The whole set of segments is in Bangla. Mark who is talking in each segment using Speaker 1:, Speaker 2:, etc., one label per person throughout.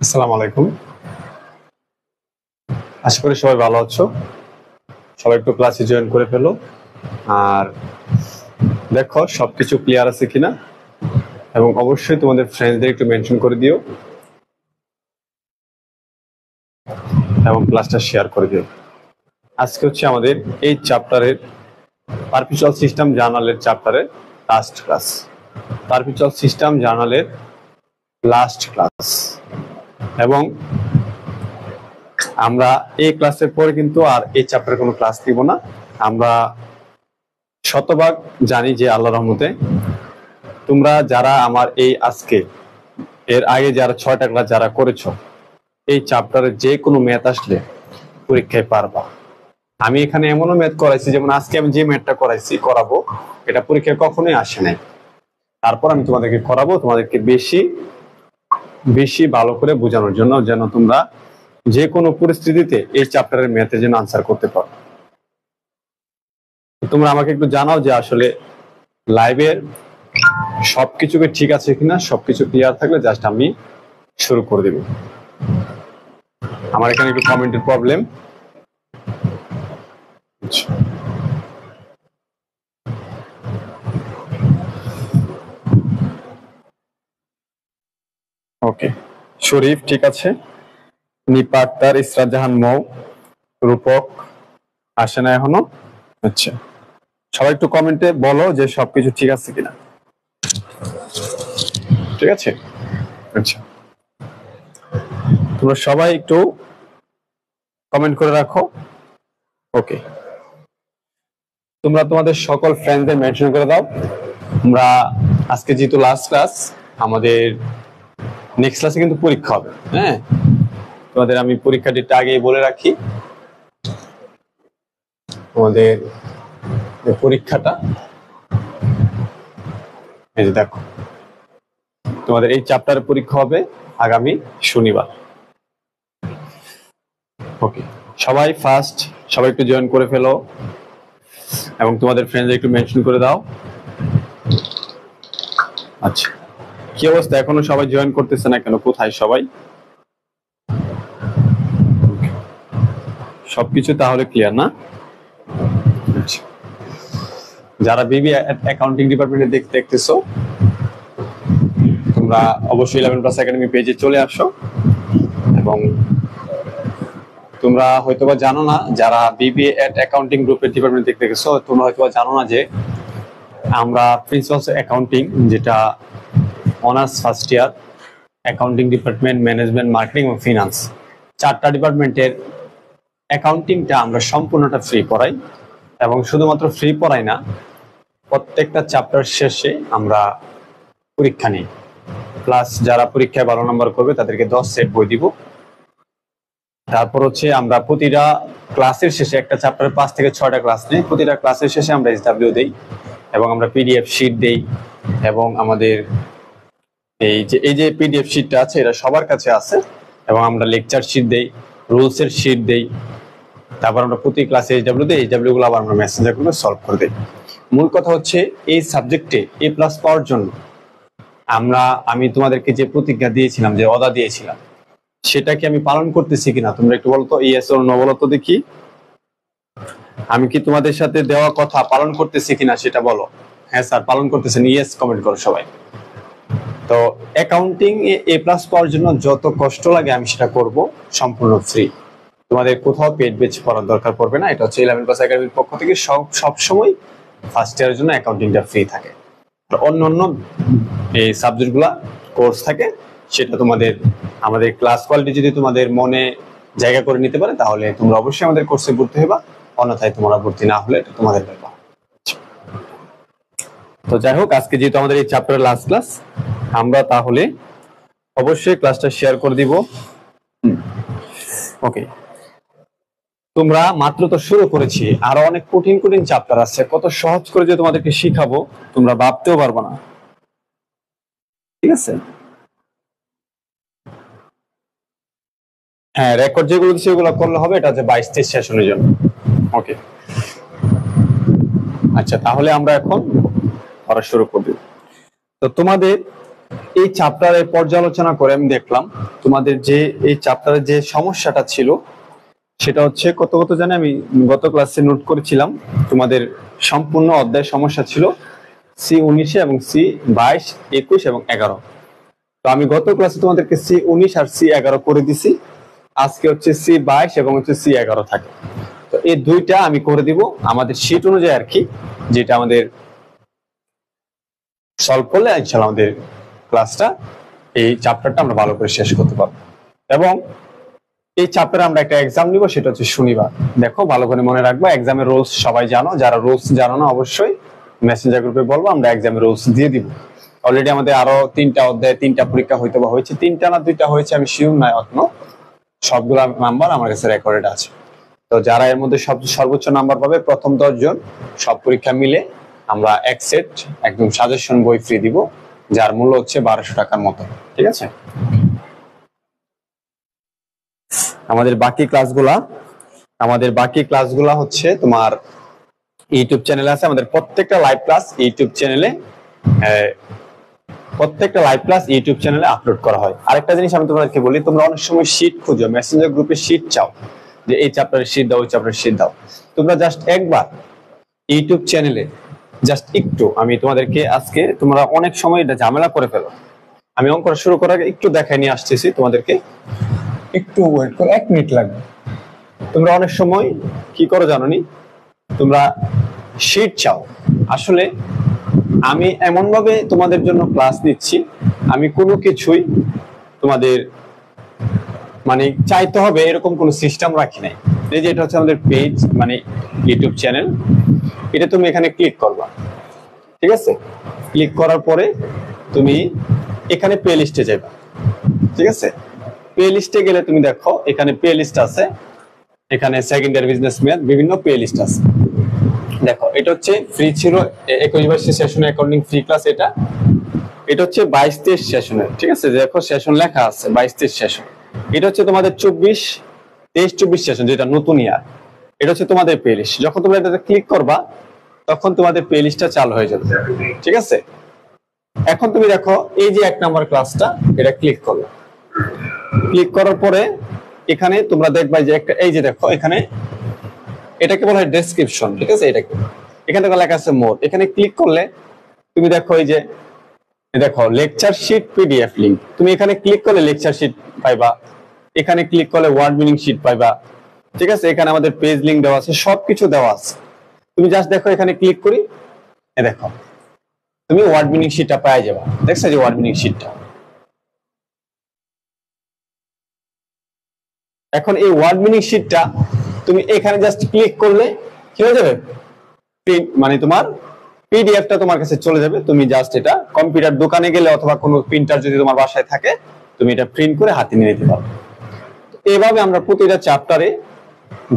Speaker 1: আসসালামু আলাইকুম। আশা করি সবাই ভালো আছো। সবাই একটু ক্লাসে জয়েন করে ফেলো আর দেখো সবকিছু ক্লিয়ার আছে কিনা, এবং অবশ্যই তোমাদের ফ্রেন্ডদের একটু মেনশন করে দিও এবং ক্লাসটা শেয়ার করে দিও। আজকে হচ্ছে আমাদের এই চ্যাপ্টারের পারপিচুয়াল সিস্টেম জার্নালের চ্যাপ্টারের লাস্ট ক্লাস। পারপিচুয়াল সিস্টেম জার্নালের লাস্ট ক্লাস, এবং আমরা এই ক্লাসের পরে কিন্তু আর এই চ্যাপ্টারের কোনো ক্লাস দিব না। আমরা শতভাগ জানি যে আল্লাহর রহমতে তোমরা যারা আমার এই আজকে এর আগে যারা 6টা ক্লাস যারা করেছো, এই চ্যাপ্টারে যে কোনো ম্যাথ আসলে পরীক্ষায় পারবা। আমি এখানে এমনও ম্যাথ করাইছি, যেমন আজকে আমি যে ম্যাথটা করাবো এটা পরীক্ষায় কখনোই আসে নাই। তারপর আমি তোমাদেরকে করাবো, তোমাদেরকে বেশি বেশি ভালো করে বোঝানোর জন্য, যেন তোমরা যে কোনো পরিস্থিতিতে এই চ্যাপ্টারের ম্যাথে যেন আনসার করতে পারো। তোমরা আমাকে একটু জানাও যে আসলে লাইভের সবকিছুকে ঠিক আছে কিনা, সবকিছু ক্লিয়ার থাকলে জাস্ট আমি শুরু করে দেব। আমার এখানে একটু কমেন্টের প্রবলেম। ওকে, শরীফ ঠিক আছে, নিপা আক্তার, ইসরাত জাহান মৌ, রূপক আসে না এখনো। আচ্ছা, সবাই একটু কমেন্টে বলো যে সবকিছু ঠিক আছে কিনা। ঠিক আছে, আচ্ছা তোমরা সবাই একটু কমেন্ট করে রাখো। ওকে, তোমরা তোমাদের সকল ফ্রেন্ডদের মেনশন করে দাও। আমরা আজকে যেহেতু লাস্ট ক্লাস, আমাদের নেক্সট ক্লাসে কিন্তু পরীক্ষা হবে। হ্যাঁ, তোমাদের আমি পরীক্ষা ডেটটা আগেই বলে রাখি। তোমাদের পরীক্ষাটা এই যে দেখো, তোমাদের এই চ্যাপ্টারের পরীক্ষা হবে আগামী শনিবার। ওকে, সবাই ফার্স্ট সবাই একটু জয়েন করে ফেলো এবং তোমাদের ফ্রেন্ডদের একটু মেনশন করে দাও। আচ্ছা, কি অবস্থা, এখনো সবাই জয়েন করতেছে না কেন? কোথায় সবাই? সবকিছু তাহলে ক্লিয়ার না? আচ্ছা, যারা বিবি অ্যাকাউন্টিং ডিপার্টমেন্টে দেখতেছো, তোমরা অবশ্যই 11+ একাডেমি পেজে চলে আসো। এবং তোমরা হয়তোবা জানো না, যারা বিবিএ অ্যাকাউন্টিং গ্রুপের ডিপার্টমেন্ট দেখতেছো, তোমরা হয়তোবা জানো না যে আমরা প্রিন্সিপালস অ্যাকাউন্টিং, যেটা honours first year, accounting department, management, marketing এবং ফিনান্স, 4টা ডিপার্টমেন্টের অ্যাকাউন্টিংটা আমরা সম্পূর্ণটা ফ্রি পড়াই। এবং শুধুমাত্র ফ্রি পড়াই না, প্রত্যেকটা চ্যাপ্টার শেষে আমরা পরীক্ষা নিই। প্লাস যারা পরীক্ষায় ভালো নাম্বার করবে তাদেরকে 10 সেট বই দিব। তারপর হচ্ছে আমরা প্রতিটা ক্লাসের শেষে, একটা চ্যাপ্টারে 5 থেকে 6টা ক্লাস নেই, প্রতিটা ক্লাসের শেষে আমরা SW দেই এবং আমরা PDF শিট দেই। এবং আমাদের এই যে PDF শিটটা আছে, এটা সবার কাছে আছে। এবং আমরা লেকচার শিট দেই, রুলসের শিট দেই। তারপর আমরা প্রতি ক্লাসে SW দেই, SW গুলো আবার আমরা মেসেঞ্জার করে সলভ করে দেই। মূল কথা হচ্ছে এই সাবজেক্টে A+ পাওয়ার জন্য আমি তোমাদেরকে যে প্রতিজ্ঞা দিয়েছিলাম, যে ওয়াদা দিয়েছিলাম, সেটা কি আমি পালন করতেছি কিনা তোমরা একটু বলো তো। ইয়েস অর নো বলো তো দেখি। আমি কি তোমাদের সাথে দেওয়া কথা পালন করতেছি কিনা সেটা বলো। হ্যাঁ স্যার পালন করতেছেন, ইয়েস কমেন্ট করো সবাই। তো অ্যাকাউন্টিং এ A+ পাওয়ার জন্য যত কষ্ট লাগে আমি সেটা করব সম্পূর্ণ ফ্রি। তোমাদের কোথাও পেড বেচ করার দরকার পড়বে না। এটা হচ্ছে 11+ একাডেমির পক্ষ থেকে সব সময় ফার্স্ট ইয়ারের জন্য অ্যাকাউন্টিংটা ফ্রি থাকে। অন্য এই সাবজেক্টগুলা কোর্স থাকে, সেটা তোমাদের আমাদের ক্লাস কোয়ালিটি যদি তোমাদের মনে জায়গা করে নিতে পারে, তাহলে তোমরা অবশ্যই আমাদের কোর্সে ভর্তি হবা। অন্যথায় তোমরা ভর্তি না হলে এটা তোমাদের ব্যাপার। তো যাই হোক, আজকে যেহেতু আমাদের এই চ্যাপ্টারের লাস্ট ক্লাস, আমরা তাহলে অবশ্যই ক্লাসটা শেয়ার করে দিব। ওকে, তোমরা মাত্র তো শুরু করেছি, আরো অনেক কঠিন কঠিন চ্যাপ্টার আছে। কত সহজ করে যে তোমাদেরকে শিখাবো তোমরা ভাবতেও পারবো না। ঠিক আছে, হ্যাঁ রেকর্ড যেগুলো দিচ্ছে ওগুলো করলে হবে। এটা হচ্ছে 22-23 সেশনের জন্য। ওকে, আচ্ছা তাহলে আমরা এখন পড়া শুরু করব। তো তোমাদের এই চ্যাপ্টারের পর্যালোচনা করে আমি দেখলাম তোমাদের যে এই চ্যাপ্টারের যে সমস্যাটা ছিল সেটা হচ্ছে কত জানে আমি গত ক্লাসে নোট করেছিলাম। তোমাদের সম্পূর্ণ অধ্যায়ের সমস্যা ছিল C19 এবং C22, 21 এবং 11। তো আমি গত ক্লাসে তোমাদেরকে C19 আর C11 করে দিছি। আজকে হচ্ছে C22 এবং হচ্ছে C11 থাকে। তো এই দুইটা আমি করে দিব আমাদের শীট অনুযায়ী আর কি, যেটা আমাদের সলভ করলে ইনশাআল্লাহ আমাদের ক্লাসটা এই চ্যাপ্টারটা আমরা ভালো করে শেষ করতে পারবো। এবং এই চ্যাপ্টারে আমরা একটা এক্সাম নিব, সেটা হচ্ছে শনিবার। দেখো ভালো করে মনে রাখবা, এক্সামের রুলস সবাই জানো, যারা রুলস জানো না অবশ্যই মেসেঞ্জার গ্রুপে বলবো, আমরা এক্সামের রুলস দিয়ে দিব। অলরেডি আমাদের আরো 3টা অধ্যায় 3টা পরীক্ষা হয়েছে 3টা না 2টা হয়েছে আমি শিওর নাই এখনো, সবগুলো নাম্বার আমার কাছে রেকর্ডেড আছে। তো যারা এর মধ্যে সর্বোচ্চ নাম্বার পাবে প্রথম 10 জন সব পরীক্ষা মিলে আমরা এক সেট একদম সাজেশন বই ফ্রি দিব, যার মূল্য হচ্ছে 1200 টাকার মতো। ঠিক আছে, আমাদের বাকি ক্লাসগুলা হচ্ছে তোমার ইউটিউব চ্যানেলে আছে। আমাদের প্রত্যেকটা লাইভ ক্লাস ইউটিউব চ্যানেলে আপলোড করা হয়। আরেকটা জিনিস আমি তোমাদেরকে বলি, তোমরা অনেক সময় শীট খুঁজো, মেসেঞ্জার গ্রুপে শীট চাও যে এই চ্যাপ্টারের শীট দাও, ওই চ্যাপ্টারের শীট দাও। তোমরা জাস্ট একবার ইউটিউব চ্যানেলে জাস্ট একটু, আমি তোমাদেরকে আজকে, তোমরা অনেক সময় এটা ঝামেলা করে ফেলো, আমি অঙ্ক শুরু করার আগে একটু দেখাই নিয়ে আসতেছি তোমাদেরকে, একটু ওয়েট করো, 1 মিনিট লাগবে। তোমরা অনেক সময় কি করো জানোনি, তোমরা শীট চাও। আসলে আমি এমন ভাবে তোমাদের জন্য ক্লাস নিচ্ছি, আমি কোনো কিছুই তোমাদের মানে চাইতে হবে এরকম কোনো সিস্টেম রাখি নাই। এই যে এটা হচ্ছে আমাদের পেজ, মানে ইউটিউব চ্যানেল, এটা তুমি এখানে ক্লিক করবা। ঠিক আছে, ক্লিক করার পরে তুমি এখানে প্লে লিস্টে যাবে। ঠিক আছে, প্লে লিস্টে গেলে তুমি দেখো এখানে প্লে লিস্ট আছে, এখানে সেকেন্ডারি বিজনেস ম্যাথ বিভিন্ন প্লে লিস্ট আছে। দেখো এটা হচ্ছে ফ্রি ছিল 21-22 সেশন অ্যাকাউন্টিং ফ্রি ক্লাস, এটা হচ্ছে 22-23 সেশনের। ঠিক আছে, দেখো সেশন লেখা আছে 22-23 সেশন। এটা হচ্ছে তোমাদের 23-24 সেশন, যেটা নতুন ইয়ার। এটা হচ্ছে তোমাদের প্লে লিস্ট। যখন তোমরা এটাতে ক্লিক করবা তখন তোমাদের প্লে লিস্টটা চালু হয়ে যাবে। ঠিক আছে, এখন তুমি দেখো এই যে 1 নাম্বার ক্লাসটা, এটা ক্লিক করলো। ক্লিক করার পরে এখানে তোমরা দেখবা যে একটা, এই যে দেখো এখানে এটাকে বলা হয় ডেসক্রিপশন। ঠিক আছে, এখানে লেখা আছে মোর। এখানে ক্লিক করলে তুমি দেখো এই যে দেখো লেকচার শিট পিডিএফ লিংক, তুমি এখানে ক্লিক করলে লেকচার শিট পাইবা, এখানে ক্লিক করলে ওয়ার্ড মিনিং শিট পাইবা। ঠিক আছে, এখানে আমাদের পেজ লিংক দেওয়া আছে, সবকিছু দেওয়া আছে। তুমি জাস্ট দেখো এখানে ক্লিক করি, দেখো তুমি ওয়ার্ড মিনিং শিটটা পেয়ে যাবে। দেখছো যে ওয়ার্ড মিনিং শিটটা, এখন এই ওয়ার্ড মিনিং শিটটা তুমি এখানে জাস্ট ক্লিক করলে কি হয়ে যাবে, মানে তোমার পিডিএফটা তোমার কাছে চলে যাবে। তুমি জাস্ট এটা কম্পিউটার দোকানে গেলে অথবা কোনো প্রিন্টার যদি তোমার বাসায় থাকে, তুমি এটা প্রিন্ট করে হাতে নিয়ে নিতে পারবে। এইভাবে আমরা প্রতিটা চ্যাপ্টারে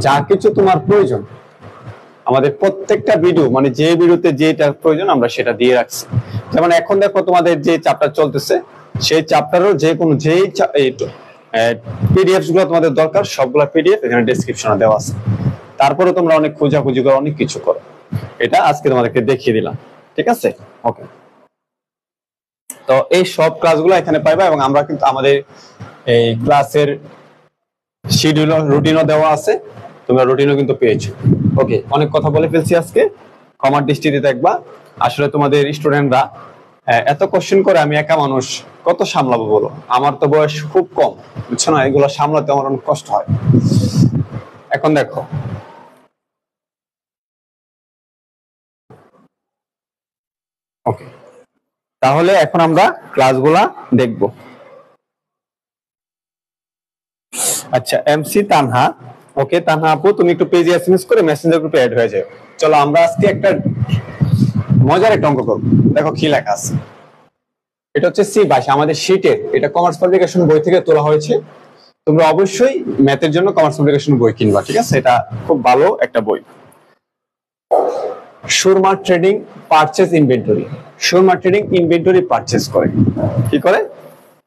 Speaker 1: যা কিছু তোমার প্রয়োজন, আমাদের প্রত্যেকটা ভিডিও, মানে যে ভিডিওতে যেটা প্রয়োজন আমরা সেটা দিয়ে রাখছি। যেমন এখন দেখো তোমাদের যে চ্যাপ্টার চলতেছে, সেই চ্যাপ্টারের যে কোনো পিডিএফ গুলো তোমাদের দরকার, সবগুলা পিডিএফ এখানে ডেসক্রিপশনে দেওয়া আছে। তারপরে তোমরা অনেক খোঁজাখুঁজি করো, অনেক কিছু করো। এটা আজকে তোমাদেরকে দেখিয়ে দিলাম। ঠিক আছে, ওকে। তো এই সব ক্লাসগুলো এখানে পাইবা, এবং আমরা কিন্তু আমাদের এই ক্লাসের শিডিউল রুটিনও দেওয়া আছে, তোমরা রুটিনও কিন্তু পেয়েছো। ওকে, অনেক কথা বলে ফেলছি আজকে, ক্ষমার দৃষ্টিতে দেখবা। আসলে তোমাদের স্টুডেন্টরা এত কোশ্চেন করে, আমি একা মানুষ কত সামলাবো বলো, আমার তো বয়স খুব কম, বুঝছো না, এগুলো সামলাতে আমার অনেক কষ্ট হয়। এখন দেখো ওকে, তাহলে এখন আমরা ক্লাসগুলা দেখব। আচ্ছা, এমসি তানহা, ওকে তানহা আপু, তুমি একটু পেজে এসএমএস করে মেসেঞ্জার গ্রুপে অ্যাড হয়ে যাও। চলো আমরা আজকে একটা মজার একটা অঙ্ক করব। দেখো কি লেখা আছে, এটা হচ্ছে C22 আমাদের শীটের, এটা কমার্স পাবলিকেশন বই থেকে তোলা হয়েছে। তোমরা অবশ্যই ম্যাথের জন্য কমার্স পাবলিকেশন বই কিনবা। ঠিক আছে, এটা খুব ভালো একটা বই। Surma trading purchase inventory, Surma trading inventory purchase করে। কি করে?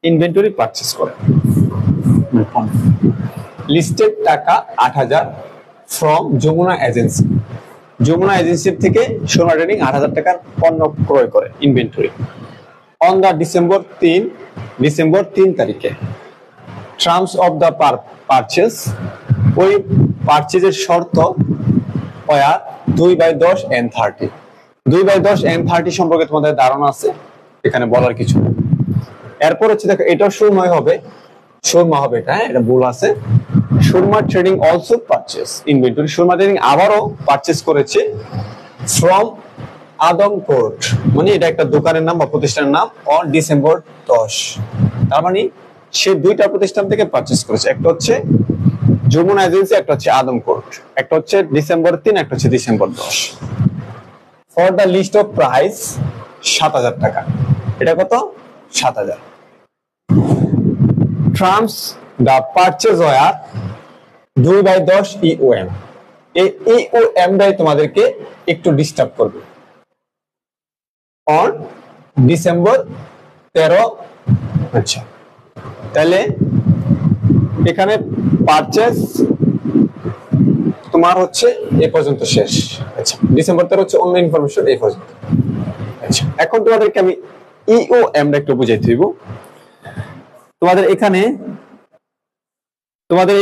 Speaker 1: ইনভেন্টরি পারচেজ করে। লিস্টেড টাকা 8000 ফ্রম যমুনা এজেন্সি, যমুনা এজেন্সির থেকে সুরমা ট্রেডিং 8000 টাকার পণ্য ক্রয় করে ইনভেন্টরি। অন দ্য ডিসেম্বর 3 তারিখে টার্মস অফ দ্য পারচেজ, ওই পারচেজের শর্ত ওয়ার 2/10 and 30। 2/10 and 30 সম্পর্কে তোমাদের ধারণা আছে, এখানে বলার কিছু নেই। এরপর হচ্ছে দেখো এটা সুরমা হবে এটা, হ্যাঁ এটা ভুল আছে। Surma trading also purchase inventory, Surma trading আবারও পারচেজ করেছে ফ্রম আদম কোর্ট, মানে এটা একটা দোকানের নাম বা প্রতিষ্ঠানের নাম, অন ডিসেম্বর 10। তার মানে সে দুইটা প্রতিষ্ঠান থেকে পারচেজ করেছে, একটা হচ্ছে যমুনা এজেন্সি, একটা হচ্ছে আদম কোর্ট, একটা হচ্ছে ডিসেম্বর 3, একটা হচ্ছে December 10। For the list of price 7,000 টাকা, এটা কত 7,000। Terms the purchase were 2/10 EOM, এই EOM টাই তোমাদেরকে একটু ডিস্টার্ব করবে। অন ডিসেম্বর 13, আচ্ছা তাহলে এখানে পারচেজ তোমার হচ্ছে এ পর্যন্ত শেষ। আচ্ছা ডিসেম্বর 13 হচ্ছে অন্য ইনফরমেশন এই পর্যন্ত। আচ্ছা এখন তোমাদেরকে আমি EOM টা একটু বুঝাইতে দিব। তোমাদের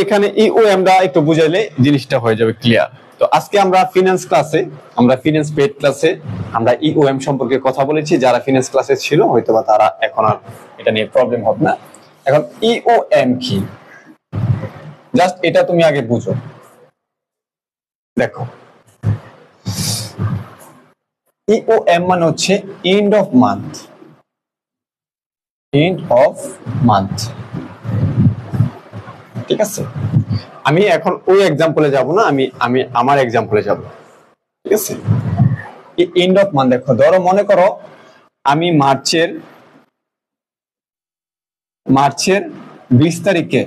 Speaker 1: এখানে EOM টা একটু বুঝাইলে জিনিসটা হয়ে যাবে ক্লিয়ার। তো আজকে আমরা ফিনান্স পেড ক্লাসে আমরা EOM সম্পর্কে কথা বলেছি। যারা ফিনান্স ক্লাসে ছিল হয়তোবা তারা এখন আর এটা নিয়ে প্রবলেম হবে না। এখন EOM কি, জাস্ট এটা তুমি আগে বুঝো। দেখো EOM মানে হচ্ছে এন্ড অফ মান্থ, ঠিক আছে। আমি এখন ওই এক্সাম্পলে যাব না, আমি আমার এক্সাম্পলে যাব, ঠিক আছে। এন্ড অফ মান্থ, দেখো ধরো মনে করো আমি মার্চের 20 তারিখে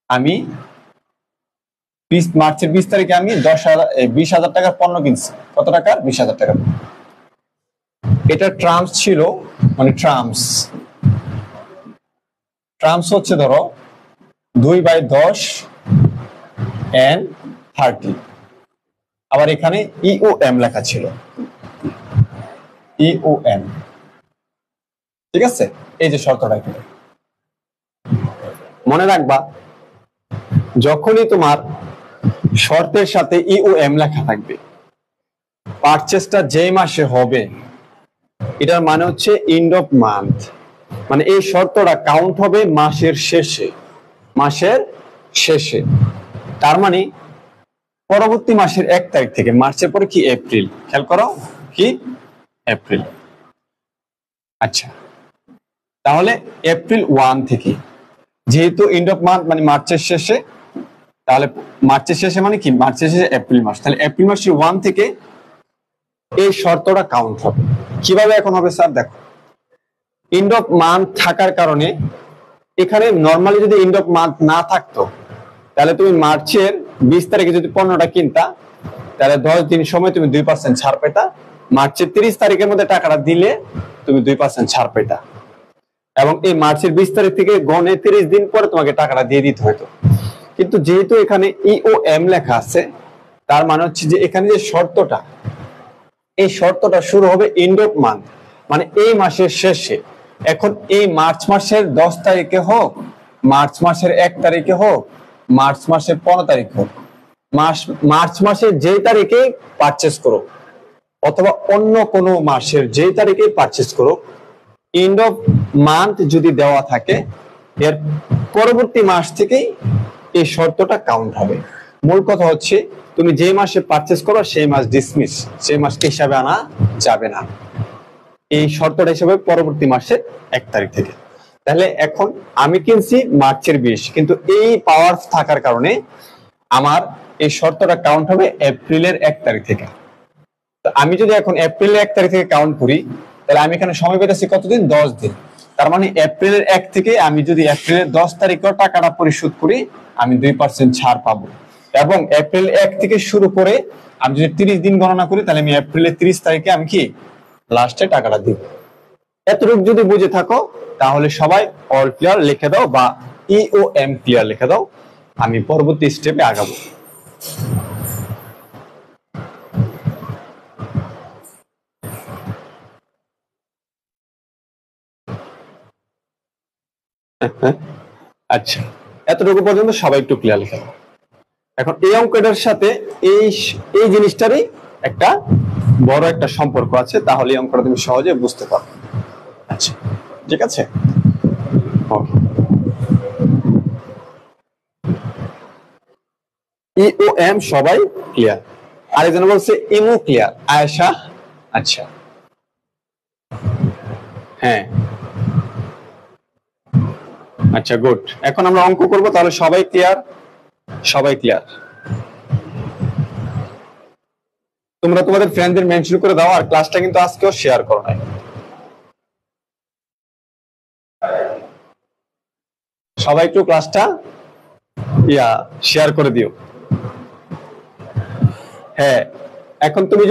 Speaker 1: আমি মার্চের 20 তারিখে আমি 20,000 টাকার পণ্য কিনছি। কত টাকা? 20,000 টাকা। এটা টার্মস ছিল, মানে টার্মস হচ্ছে ধরো 2/10 and 30। আবার এখানে EOM লেখা ছিল, EOM, ঠিক আছে। এই যে শর্তটা মনে রাখবা, যখনই তোমার শর্তের সাথে EOM লেখা থাকবে, পারচেজটা যে মাসে হবে এটার মানে হচ্ছে এন্ড অফ মান্থ, মানে এই শর্তটা কাউন্ট হবে মাসের শেষে। তার মানে পরবর্তী মাসের 1 তারিখ থেকে, মার্চের পরে কি এপ্রিল, খেয়াল করো কি এপ্রিল। আচ্ছা তাহলে এপ্রিল 1 থেকে, যেহেতু এন্ড অফ মান্থ মানে মার্চের শেষে, তাহলে মার্চের শেষে মানে কি মার্চের শেষে এপ্রিল মাস, তাহলে এপ্রিল মাসের 1 থেকে এই শর্তটা কাউন্ট হবে। কিভাবে এখন হবে স্যার? দেখো এন্ড অফ মান্থ থাকার কারণে এখানে নরমালি যদি এন্ড অফ মান্থ না থাকতো তাহলে তুমি মার্চের 20 তারিখে যদি পণ্যটা কিনতা তাহলে 10 দিন সময় তুমি 2% ছাড় পেতা। মার্চের 30 তারিখের মধ্যে টাকাটা দিলে তুমি 2% ছাড় পেতা, এবং এই মার্চের 20 তারিখ থেকে গণে 30 দিন পরে তোমাকে টাকাটা দিয়ে দিতে হতো। কিন্তু যেহেতু এখানে EOM লেখা আছে, তার মানে হচ্ছে যে এখানে যে শর্তটা, এই শর্তটা শুরু হবে এন্ড অফ মান্থ, মানে এই মাসের শেষে। এখন এই মার্চ মাসের 10 তারিখে হোক, মার্চ মাসের 1 তারিখে হোক, মার্চ মাসের 15 তারিখ হোক, মার্চ মাসের যে তারিখে পারচেজ করো অথবা অন্য কোনো মাসের যে তারিখে পারচেজ করো, এন্ড অফ মান্থ যদি দেওয়া থাকে এর পরবর্তী মাস থেকেই এই শর্তটা কাউন্ট হবে। মূল কথা হচ্ছে তুমি যে মাসে পারচেজ করো সেই মাস ডিসমিস, সেই মাসকে হিসাবে আনা যাবে না। এই শর্তটা হিসাবে পরবর্তী মাসের 1 তারিখ থেকে। তাহলে এখন আমি কিনছি মার্চের 20, কিন্তু এই পাওয়ার থাকার কারণে আমার এই শর্তটা কাউন্ট হবে এপ্রিলের 1 তারিখ থেকে। তো আমি যদি এখন এপ্রিলের 1 তারিখ থেকে কাউন্ট করি তাহলে আমি এখানে সময় পেতেছি কতদিন? 10 দিন। তার মানে এপ্রিলের 1 থেকে আমি যদি এপ্রিলের 10 তারিখেও টাকাটা পরিশোধ করি আমি 2% ছাড় পাবো, এবং এপ্রিল 1 থেকে শুরু করে আমি যদি 30 দিন গণনা করি তাহলে আমি এপ্রিলের 30 তারিখে আমি কি লাস্টে টাকাটা দিব। এতটুকু যদি বুঝে থাকো তাহলে সবাই অল ক্লিয়ার লিখে দাও বা EOM ক্লিয়ার লিখে দাও, আমি পরবর্তী স্টেপে আগাবো। আচ্ছা, এতটুকু পর্যন্ত সবাই একটু ক্লিয়ার লিখে দাও। এখন এই অঙ্কটার সাথে এই এই জিনিসটারই একটা বড় একটা সম্পর্ক আছে, তাহলে এই অঙ্কটা তুমি সহজে বুঝতে পারবে। আচ্ছা, ঠিক আছে, ওকে। ই ও এম সবাই ক্লিয়ার, আরেকজন বলছে ইমু ক্লিয়ার, আয়েশা। আচ্ছা, হ্যাঁ, আচ্ছা, গুড। এখন আমরা অঙ্ক করব, তাহলে সবাই ক্লিয়ার, সবাই ক্লিয়ার। তোমরা তোমাদের ফ্রেন্ডদের মেনশন করে দাও, আর ক্লাসটা কিন্তু আজকেও শেয়ার করো নাই। সবাই একটু ক্লাসটা শেয়ার করে দিও। হ্যাঁ, এখন তুমি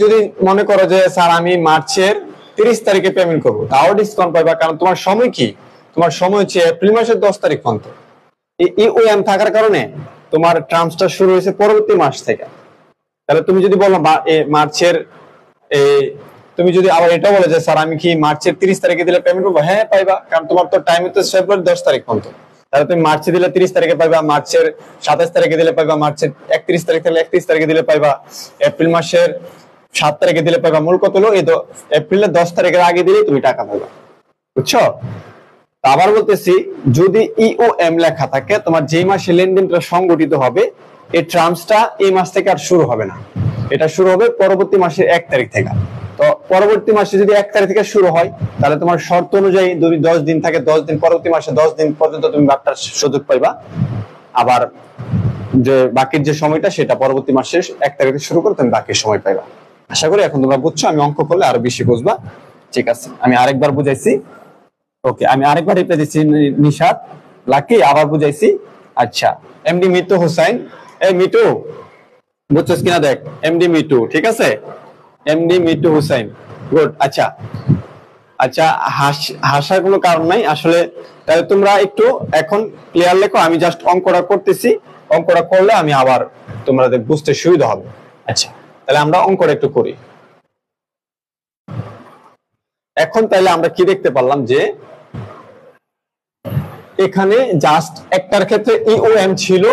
Speaker 1: যদি মনে করো যে স্যার আমি মার্চের 30 তারিখে পেমেন্ট করবো, তাও ডিসকাউন্ট পাইবা, কারণ তোমার সময় কি, তোমার সময় হচ্ছে এপ্রিল মাসের 10 তারিখ পর্যন্ত। এই ইওএম থাকার কারণে তোমার টার্মসটা শুরু হয়েছে পরবর্তী মাস থেকে। তাহলে তুমি যদি বলো মার্চের, তুমি যদি আবার এটা বলে যে স্যার আমি কি মার্চের 30 তারিখে দিলে পেমেন্ট করবো, হ্যাঁ পাইবা, কারণ তোমার তো টাইম হচ্ছে ফেব্রুয়ারি 10 তারিখ পর্যন্ত। তাহলে তুমি মার্চে দিলে 30 তারিখে পাইবা, মার্চের 27 তারিখে দিলে পাইবা, মার্চের 31 তারিখ থেকে 31 তারিখে দিলে পাইবা, এপ্রিল মাসের 7 তারিখে দিলে পাইবা। মূল কত হলো, এই এপ্রিলের 10 তারিখের আগে দিলে তুমি টাকা পাইবা, বুঝছো? আবার বলতেছি, যদি ইওএম লেখা থাকে, তোমার যে মাসে লেনদেনটা সংগঠিত হবে, এই টার্মসটা এই মাস থেকে আর শুরু হবে না, এটা শুরু হবে পরবর্তী মাসের 1 তারিখ থেকে। তো পরবর্তী মাসে যদি 1 তারিখ থেকে শুরু হয়, তাহলে তোমার শর্ত অনুযায়ী যদি 10 দিন থাকে, 10 দিন, পরবর্তী মাসে 10 দিন পর্যন্ত তুমি বাকিটার সুযোগ পাইবা। আবার যে বাকির যে সময়টা, সেটা পরবর্তী মাসের 1 তারিখ থেকে শুরু করে তুমি বাকি সময় পাইবা। আশা করি এখন তোমরা বুঝছো, আমি অঙ্ক করলে আরো বেশি বুঝবা। ঠিক আছে, আমি আরেকবার বুঝাইছি। ওকে, আমি আরেকবার রিপ্লাই দিচ্ছি। নিশাত, লাকি, আবার বুঝাইছি। আচ্ছা, এমডি মিটু হোসেন, এই মিটু, বুঝছস কিনা দেখ, এমডি মিটু, ঠিক আছে, এমডি মিটু হোসেন, গুড। আচ্ছা আচ্ছা, হাসার কোনো কারণ নাই আসলে। তাহলে তোমরা একটু এখন ক্লিয়ার লেখো, আমি জাস্ট অঙ্কটা করতেছি, অঙ্কটা করলে আমি আবার তোমাদের বুঝতে সুবিধা হবে। আচ্ছা, তাহলে আমরা অঙ্কটা একটু করি এখন। তাহলে আমরা কি দেখতে পারলাম যে এখানে জাস্ট একটার ক্ষেত্রে ইওএম ছিল,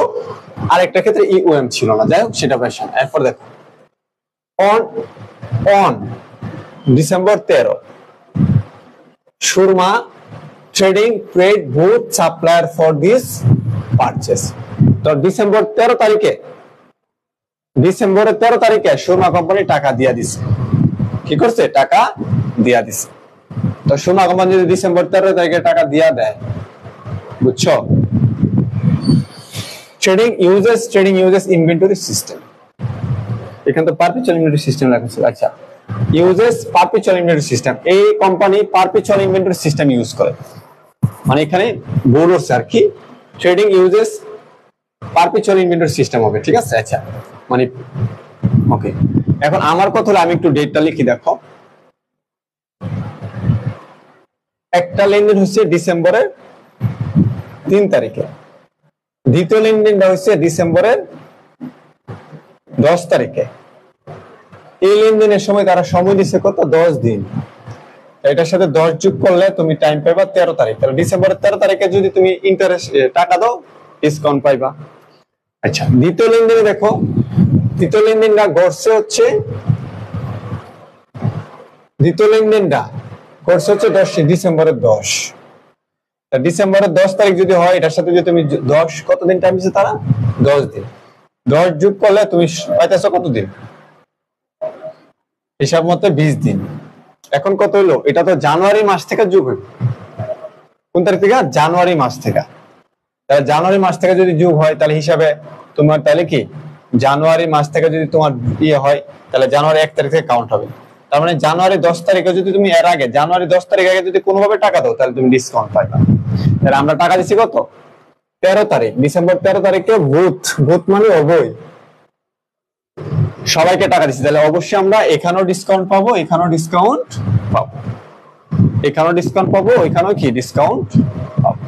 Speaker 1: আর একটা ক্ষেত্রে ইওএম ছিল না। যাই হোক, সেটা ভার্সন। এরপর দেখো, on December 13, Surma trading paid both supplier for this purchase. তো ডিসেম্বরের 13 তারিখে সুরমা কোম্পানি টাকা দিয়া দিছে। কি করছে? টাকা দিয়া দিছে। তো সুরমা কোম্পানি যদি ডিসেম্বর 13 তারিখে টাকা দিয়া দেয়, বুঝছো, ট্রেডিং ইউজেস ইনভেন্টরি সিস্টেম, এখানে তো পারপেচুয়াল ইনভেন্টরি সিস্টেম লেখা আছে। আচ্ছা, ইউজেস পারপেচুয়াল ইনভেন্টরি সিস্টেম, এই company perpetual inventory system use করে, মানে এখানে বোর্ড হচ্ছে আর কি, trading uses perpetual inventory system হবে। ঠিক আছে, আচ্ছা, মানে ওকে। এখন আমার কথা হলো, আমি একটু ডেটটা লিখি, দেখো, একটা লেনদেন হচ্ছে ডিসেম্বরের 3 তারিখে, দ্বিতীয় লেনদেনটা হচ্ছে ডিসেম্বরের 10 তারিখে। এই লেনদেনের সময় তারা সময় দিচ্ছে কত? 10 দিন। এটার সাথে 10 যোগ করলে তুমি টাইম পাইবা 13 তারিখ। তাহলে ডিসেম্বরের 13 তারিখে যদি তুমি ইন্টারেস্ট টাকা দাও, ডিসকাউন্ট পাইবা। আচ্ছা, দ্বিতীয় লেনদেনে দেখো, দ্বিতীয় লেনদেনটা ঘটছে হচ্ছে 10 ডিসেম্বরের 10। ডিসেম্বরের 10 তারিখ যদি হয়, এটার সাথে যদি তুমি 10, কতদিন টাইম দিচ্ছে তারা? 10 দিন। 10 যোগ করলে তুমি পাইতেছো কত দিন? হিসাব মতে 20 দিন। এখন কত হলো? এটা তো জানুয়ারি মাস থেকে যোগ হয়। কোন তারিখ থেকে? জানুয়ারি মাস থেকে। তাহলে জানুয়ারি মাস থেকে যদি যোগ হয়, তাহলে হিসাবে তোমার, তাহলে কি জানুয়ারি মাস থেকে যদি তোমার ইয়ে হয়, তাহলে জানুয়ারি 1 তারিখ থেকে কাউন্ট হবে। তার মানে জানুয়ারি 10 তারিখে যদি তুমি এর আগে, জানুয়ারি 10 তারিখ আগে যদি কোনোভাবে টাকা দাও, তাহলে তুমি ডিসকাউন্ট পাইবা। তাহলে আমরা টাকা দিচ্ছি কত? 13 তারিখ, ডিসেম্বর 13 তারিখে। ভূত মানে অবৈ, সবাইকে টাকা দিচ্ছি। তাহলে অবশ্যই আমরা এখানেও ডিসকাউন্ট পাবো, এখানেও ডিসকাউন্ট পাবো, এখানেও ডিসকাউন্ট পাবো, এখানেও কি ডিসকাউন্ট পাবো।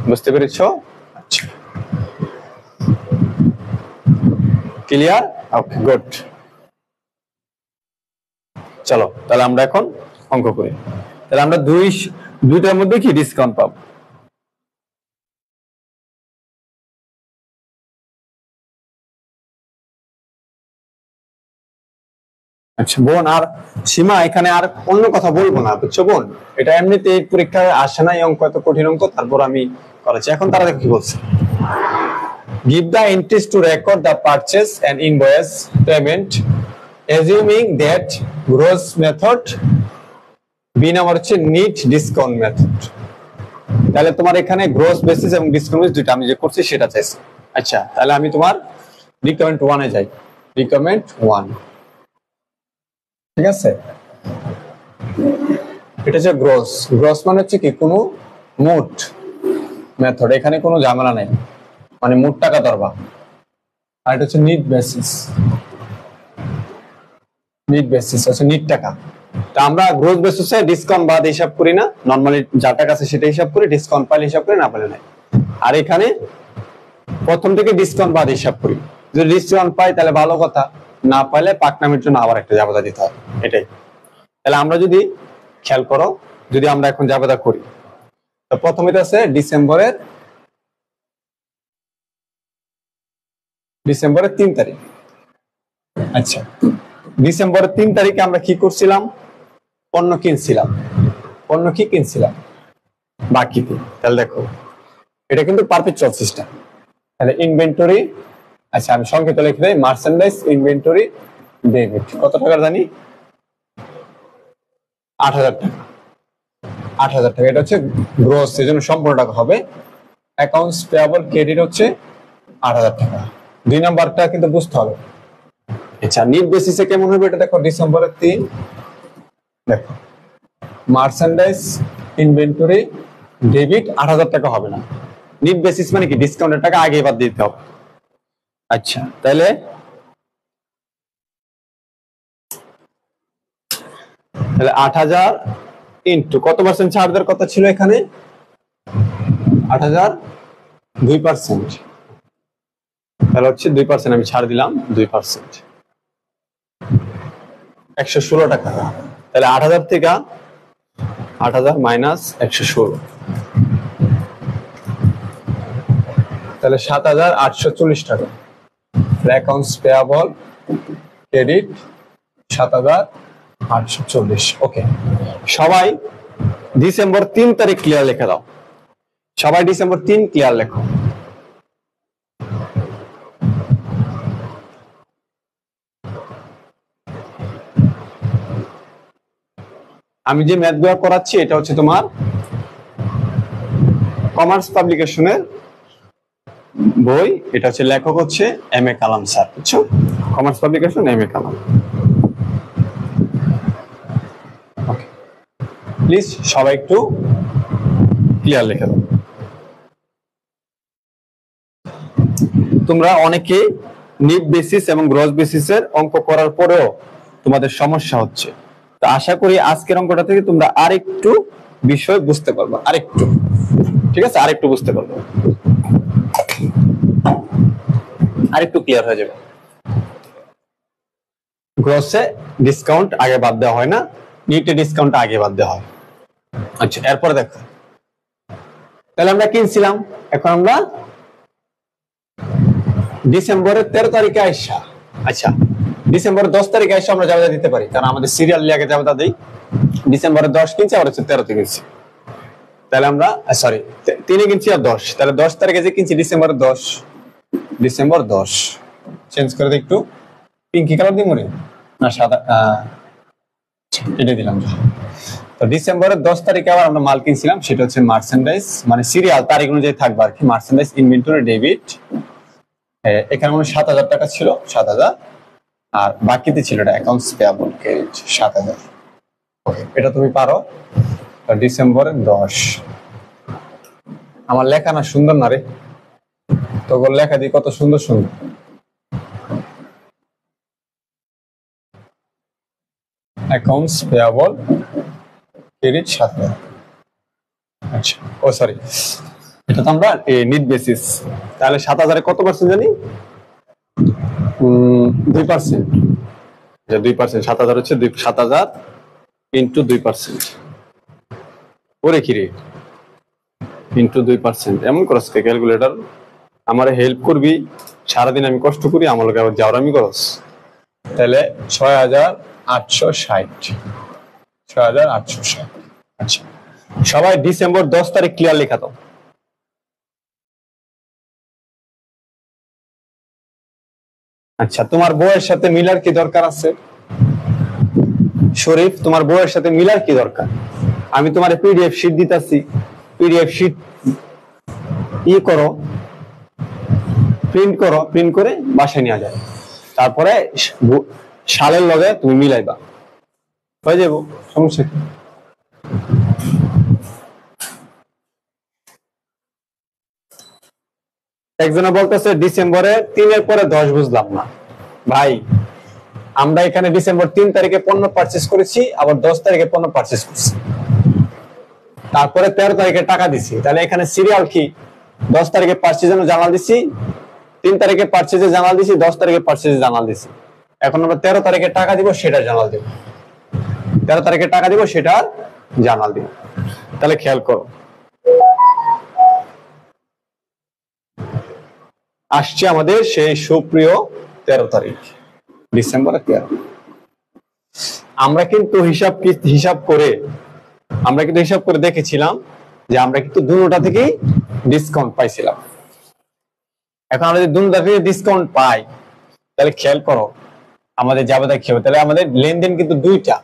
Speaker 1: বুঝতে পেরেছো? আচ্ছা, ক্লিয়ার? ওকে, গুড। চলো তাহলে আমরা এখন অঙ্ক করি। তাহলে আমরা দুইটার মধ্যে কি ডিসকাউন্ট পাবো। আচ্ছা বোন, আর সীমা এখানে আর অন্য কথা বলবো না, বুঝছো বোন? এটা এমনিতে এই পরীক্ষায় আসে না, এই অঙ্ক এত কঠিন অঙ্ক, তারপর আমি করেছি। এখন তারা কি বলছে, give the entries to record the purchase and invoice payment assuming that gross method B number হচ্ছে নিট ডিসকাউন্ট মেথড। তাহলে তোমার এখানে গ্রোস বেসিস এবং ডিসকাউন্ট বেসিস দুইটা আমি যে করছি সেটা চাইছি। আচ্ছা তাহলে আমি তোমার রিকমেন্ড 1 এ যাই। রিকমেন্ড 1, ঠিক আছে? এটা হচ্ছে গ্রোস। গ্রোস মানে হচ্ছে কি, কোনো মোট মেথড, এখানে কোনো ঝামেলা নাই, মানে মোট টাকা ধরবা। আর এটা হচ্ছে নিট বেসিস। নিট বেসিস হচ্ছে নিট টাকা। তা আমরা গ্রোস বেসিসে ডিসকাউন্ট বাদ হিসাব করি না, নরমালি যা টাকা আছে সেটা হিসাব করি, ডিসকাউন্ট পাইলে হিসাব করি, না পাইলে নাই। আর এখানে প্রথম থেকে ডিসকাউন্ট বাদ হিসাব করি, যদি ডিসকাউন্ট পাই তাহলে ভালো কথা, না পাইলে পাকনামের জন্য আবার একটা জাবেদা দিতে হয়, এটাই। তাহলে আমরা যদি খেয়াল করো, যদি আমরা এখন জাবেদা করি, তো প্রথমে আছে ডিসেম্বরের 3 তারিখ। আচ্ছা, ডিসেম্বরের 3 তারিখে আমরা কি করছিলাম? পণ্য কিনছিলাম। পণ্য কি কিনছিলাম? বাকিতে। তাহলে দেখো এটা কিন্তু পারপেচুয়াল সিস্টেম। তাহলে ইনভেন্টরি, আচ্ছা আমি সংক্ষেপ লিখে দেই, মার্চেন্ডাইজ ইনভেন্টরি ডেবিট কত টাকা জানি? 8,000 টাকা। 8,000 টাকা, এটা হচ্ছে গ্রোস, এজন্য সম্পূর্ণ টাকা হবে। অ্যাকাউন্টস পেয়াবল ক্রেডিট হচ্ছে 8,000 টাকা। 2 নাম্বারটা কিন্তু বুঝতে হবে। আচ্ছা নিট বেসিসে কেমন হবে এটা দেখো, ডিসেম্বরের 3, দেখো মার্চেন্ডাইজ ইনভেন্টরি ডেবিট 8,000 টাকা হবে না। নিট বেসিস মানে কি, ডিসকাউন্টের টাকা আগে বাদ দিতে হবে। আচ্ছা তাহলে 8,000 ইনটু কত পার্সেন্ট ছাড় দেওয়ার কথা ছিল এখানে? 8,000 2%, তাহলে হচ্ছে 2% আমি ছাড় দিলাম, 2% 116 টাকা। তাহলে 8,000 থেকে 8,000 মাইনাস 116, তাহলে 7,840 টাকা। Accounts payable credit 7,840। ওকে, সবাই ডিসেম্বর 3 তারিখ ক্লিয়ার লিখে দাও। সবাই ডিসেম্বর 3 ক্লিয়ার লেখো। আমি যে ম্যাথগুলো করাচ্ছি এটা হচ্ছে তোমার কমার্স পাবলিকেশনের বই, এটা হচ্ছে লেখক হচ্ছে M.A. কালাম স্যার, বুঝছো? Commerce publication M.A. Kalam. Okay, please সবাই একটু ক্লিয়ার লিখে দাও। তোমরা অনেকে নিট বেসিস এবং গ্রস বেসিসের অঙ্ক করার পরেও তোমাদের সমস্যা হচ্ছে, তো আশা করি আজকের অঙ্কটা থেকে তোমরা আরেকটু বিষয় বুঝতে পারবে, আরেকটু, ঠিক আছে? আরেকটু বুঝতে পারবে, আরেকটু ক্লিয়ার হয়ে যাবে। গ্রসে ডিসকাউন্ট আগে বাদ দেওয়া হয় না, নিটে ডিসকাউন্ট আগে বাদ দেওয়া হয়। আচ্ছা এরপরে দেখো, তাহলে আমরা কিনছিলাম, এখন আমরা ডিসেম্বরের 13 তারিখে আইসা, আচ্ছা ডিসেম্বরের 10 তারিখে আইসা আমরা জাবেদা দিতে পারি, কারণ আমাদের সিরিয়াল আগে জাবেদা দেই। ডিসেম্বরের 10 কিনছি, আবার হচ্ছে 13 তে কিনছি, তাহলে আমরা সরি 3 কিনছি আর 10, তাহলে 10 তারিখে যে কিনছি ডিসেম্বরের 10, ডিসেম্বর 10 চেঞ্জ করে দিই একটু, পিঙ্কি কালার দিই মনে না সাদা, এটা দিলাম। তো ডিসেম্বরের 10 তারিখে আবার আমরা মাল কিনছিলাম, সেটা হচ্ছে মার্চেন্ডাইজ, মানে সিরিয়াল তারিখ অনুযায়ী থাকবে আর কি। মার্চেন্ডাইজ ইনভেন্টরি ডেবিট, এখানে মানে 7,000 টাকা ছিল, 7,000, আর বাকিতে ছিল এটা অ্যাকাউন্টস পেয়াবল ক্রেডিট 7,000। ওকে, এটা তুমি পারো। ডিসেম্বরের 10, আমার লেখা না সুন্দর না রে, তো লেখা দিয়ে কত সুন্দর সুন্দর। Accounts payable credit 7,000। আচ্ছা ও সরি, এটা তো আমরা নিট বেসিস, তাহলে 7,000 কত পার্সেন্ট জানি? 2%, 2%, 7,000 হচ্ছে 7,000 ইন্টু 2%, ওরে কি রে, ইন্টু 2%, এমন করস কে ক্যালকুলেটর? আমার হেল্প করবি, সারাদিন আমি কষ্ট করি, আমার লোক আবার জাউরামি করস। তাহলে 6860, 6860। আচ্ছা, সবাই ডিসেম্বর 10 তারিখ ক্লিয়ার লেখা দাও। আচ্ছা, তোমার বউয়ের সাথে মিলার কি দরকার আছে? শরীফ, তোমার বউয়ের সাথে মিলার কি দরকার? আমি তোমার পিডিএফ শীট দিতেছি, পিডিএফ শীট করো, প্রিন্ট করো, প্রিন্ট করে বাসায় নিয়ে যায়, তারপরে সালের লগে তুমি মিলাইবা, হয়ে যাবো, সমস্যা কি? একজনে বলতেছে ডিসেম্বরে 3 পরে 10 বুঝলাম না। ভাই, আমরা এখানে ডিসেম্বর 3 তারিখে পণ্য পারচেজ করেছি, আবার 10 তারিখে পণ্য পারচেজ করছি, তারপরে 13 তারিখে টাকা দিছি। তাহলে এখানে সিরিয়াল কি? 10 তারিখে পারচেজে জানাল দিছি, 3 তারিখে পারচেজে জানাল দিছি, 10 তারিখে পারচেজে জানাল দিছি। এখন আমরা 13 তারিখে টাকা দিব, সেটা জানাল দিব। 13 তারিখে টাকা দিব, সেটা জানাল দিব। তাহলে খেয়াল করো, আসছে আমাদের সেই সুপ্রিয় 13 তারিখ, ডিসেম্বরের 13। আমরা কিন্তু হিসাব করে দেখেছিলাম যে আমরা কিন্তু দুটোটা থেকেই ডিসকাউন্ট পাইছিলাম। এখন আমরা যদি দুটোটা থেকে ডিসকাউন্ট পাই, তাহলে খেয়াল করো আমাদের জাবেদা কি হবে। তাহলে আমাদের লেনদেন কিন্তু দুইটা,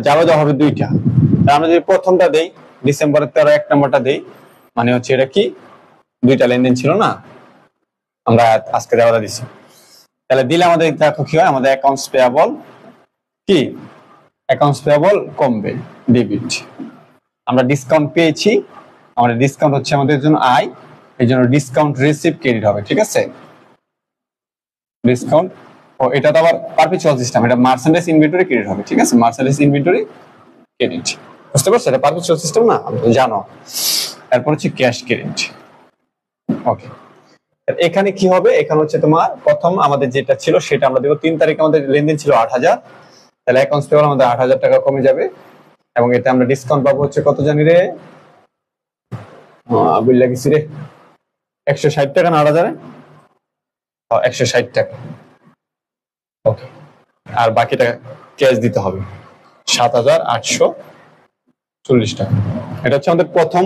Speaker 1: জাবেদা হবে দুইটা। আমরা যদি প্রথমটা দেই, ডিসেম্বরের 13 1 নম্বরটা দেই, মানে হচ্ছে এটা কি দুইটা লেনদেন ছিল না, আমরা আজকে জাবেদা দিচ্ছি। তাহলে দিলে আমাদের দেখো কি হয়, আমাদের অ্যাকাউন্টস পেয়াবল কি, অ্যাকাউন্টস পেয়াবল কমবে, ডেবিট। আমরা ডিসকাউন্ট পেয়েছি, আমাদের ডিসকাউন্ট হচ্ছে আমাদের জন্য আয়, এই জন্য ডিসকাউন্ট রিসিভ ক্রেডিট হবে, ঠিক আছে? ডিসকাউন্ট, ও এটা তো আবার পারপিচুয়াল সিস্টেম, এটা মার্চেন্ডাইজ ইনভেন্টরি ক্রেডিট হবে, ঠিক আছে? মার্চেন্ডাইজ ইনভেন্টরি ক্রেডিট, বুঝতে পারছো? এটা পারপিচুয়াল সিস্টেম না, জানো। এরপর হচ্ছে ক্যাশ ক্রেডিট। ওকে, এখানে কি হবে? এখানে হচ্ছে তোমার প্রথম আমাদের যেটা ছিল সেটা আমরা দেব। 3 তারিখে আমাদের লেনদেন ছিল 8000, তাহলে অ্যাকাউন্টস পেয়াবল আমাদের 8000 টাকা কমে যাবে, এবং এটা আমরা ডিসকাউন্ট পাবো হচ্ছে কত জানি রে, বুঝলা গেছি রে, 160 টাকা না 8000-এ? 160 টাকা। ওকে, আর বাকিটা ক্যাশ দিতে হবে 7840 টাকা। এটা হচ্ছে আমাদের প্রথম,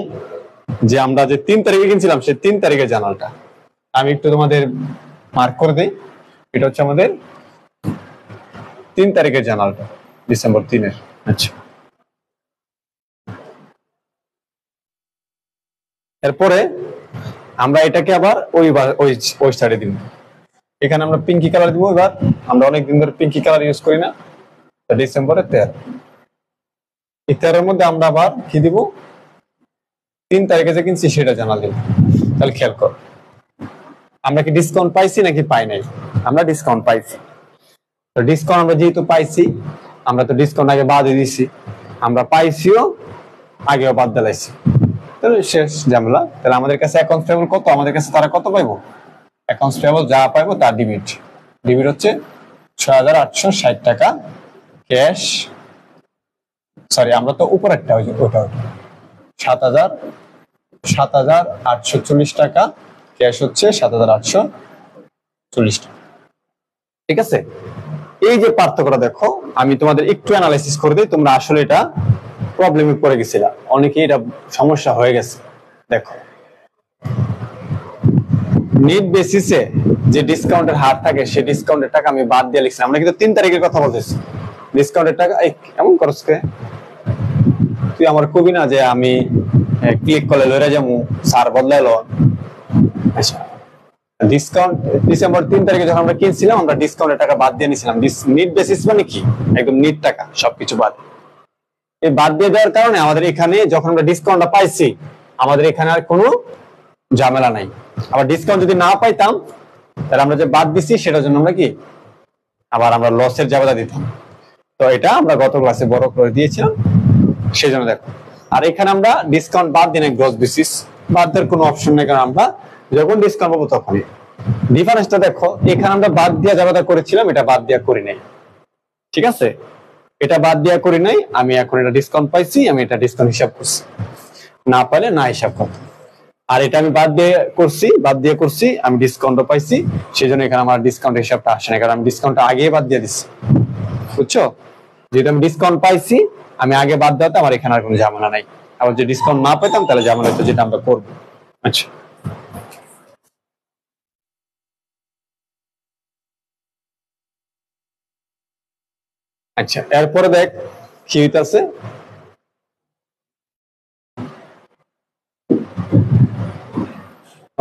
Speaker 1: যে আমরা যে 3 তারিখে কিনছিলাম সেই 3 তারিখের জার্নালটা। আমি একটু তোমাদের মার্ক করে দিই, এটা হচ্ছে আমাদের 3 তারিখের জার্নালটা, ডিসেম্বর 3-এর। আচ্ছা, এরপরে আমরা এটাকে আবার ওই সাইডে দিব। এখানে আমরা পিঙ্কি কালার দিব। এবার আমরা অনেকদিন ধরে পিঙ্কি কালার ইউজ করি না, ডিসেম্বরের 13। এই 13-এর মধ্যে আমরা আবার কি দিব, 3 তারিখে যে কিনছি সেটা জানাল দিব। তাহলে খেয়াল কর, আমরা কি ডিসকাউন্ট পাইছি নাকি পাই নাই? আমরা ডিসকাউন্ট পাইছি। তো ডিসকাউন্ট আমরা যেহেতু পাইছি, আমরা তো ডিসকাউন্ট আগে বাদ দিয়ে দিছি, আমরা পাইছিও আগেও বাদ দিলাইছি, তাহলে শেষ ঝামেলা। তাহলে আমাদের কাছে অ্যাকাউন্টস পেয়াবল কত? আমাদের কাছে তারা কত পাইবো? অ্যাকাউন্টস পেয়াবল যা পাইবো তার ডেবিট হচ্ছে 6860 টাকা ক্যাশ, সরি আমরা তো উপরেরটা ওটা 7840 টাকা ক্যাশ হচ্ছে 7840 টাকা, ঠিক আছে? এই যে পার্থক্যটা দেখো, আমি তোমাদের একটু অ্যানালাইসিস করে দিই, তোমরা আসলে এটা প্রবলেমে পড়ে গেছিলা, অনেকেই এটা সমস্যা হয়ে গেছে। দেখো, নিট বেসিসে যে ডিসকাউন্টের হার থাকে সেই ডিসকাউন্টের টাকা আমি বাদ দিয়ে লিখছিলাম। আমরা কিন্তু 3 তারিখের কথা বলতেছি, ডিসকাউন্টের টাকা এমন করস কে? তুই আমার কবি না যে আমি ক্লিক করলে লইরা যাবো, স্যার বদলাইলো। আচ্ছা, ডিসকাউন্ট ডিসেম্বর 3 তারিখে যখন আমরা কিনছিলাম, আমরা ডিসকাউন্টের টাকা বাদ দিয়ে নিছিলাম। নিট বেসিস মানে কি? একদম নিট টাকা, সবকিছু বাদ। এই বাদ দিয়ে দেওয়ার কারণে আমাদের এখানে যখন আমরা ডিসকাউন্টটা পাইছি, আমাদের এখানে আর কোনো ঝামেলা নাই। আবার ডিসকাউন্ট যদি না পাইতাম, তাহলে আমরা যে বাদ দিছি সেটার জন্য আমরা কি আবার আমরা লসের জাবেদা দিতাম। তো এটা আমরা গত ক্লাসে বড় করে দিয়েছিলাম, সেই জন্য দেখো। আর এখানে আমরা ডিসকাউন্ট বাদ দিই না, গ্রস বেসিস, বাদ দেওয়ার কোনো অপশন নেই, কারণ আমরা যখন ডিসকাউন্ট পাবো তখনই। ডিফারেন্সটা দেখো, এখানে আমরা বাদ দিয়া জাবেদা করেছিলাম, এটা বাদ দিয়া করি নাই, ঠিক আছে? এটা বাদ দিয়া করি নাই, আমি এখন এটা ডিসকাউন্ট পাইছি, আমি এটা ডিসকাউন্ট হিসাব করছি। না পাইলে না হিসাব করতে। আর এটা আমি বাদ দিয়ে করছি, আমি ডিসকাউন্টও পাইছি, সেই জন্য এখানে আমার ডিসকাউন্ট হিসাবটা আসে না, কারণ আমি ডিসকাউন্টটা আগে বাদ দিয়ে দিচ্ছি, বুঝছো? যেহেতু আমি ডিসকাউন্ট পাইছি, আমি আগে বাদ দেওয়াতে আমার এখানে আর কোনো ঝামেলা নাই। আবার যদি ডিসকাউন্ট না পেতাম তাহলে ঝামেলা হতো, যেটা আমরা করবো। আচ্ছা, আচ্ছা, এরপরে দেখ কি হইতাছে।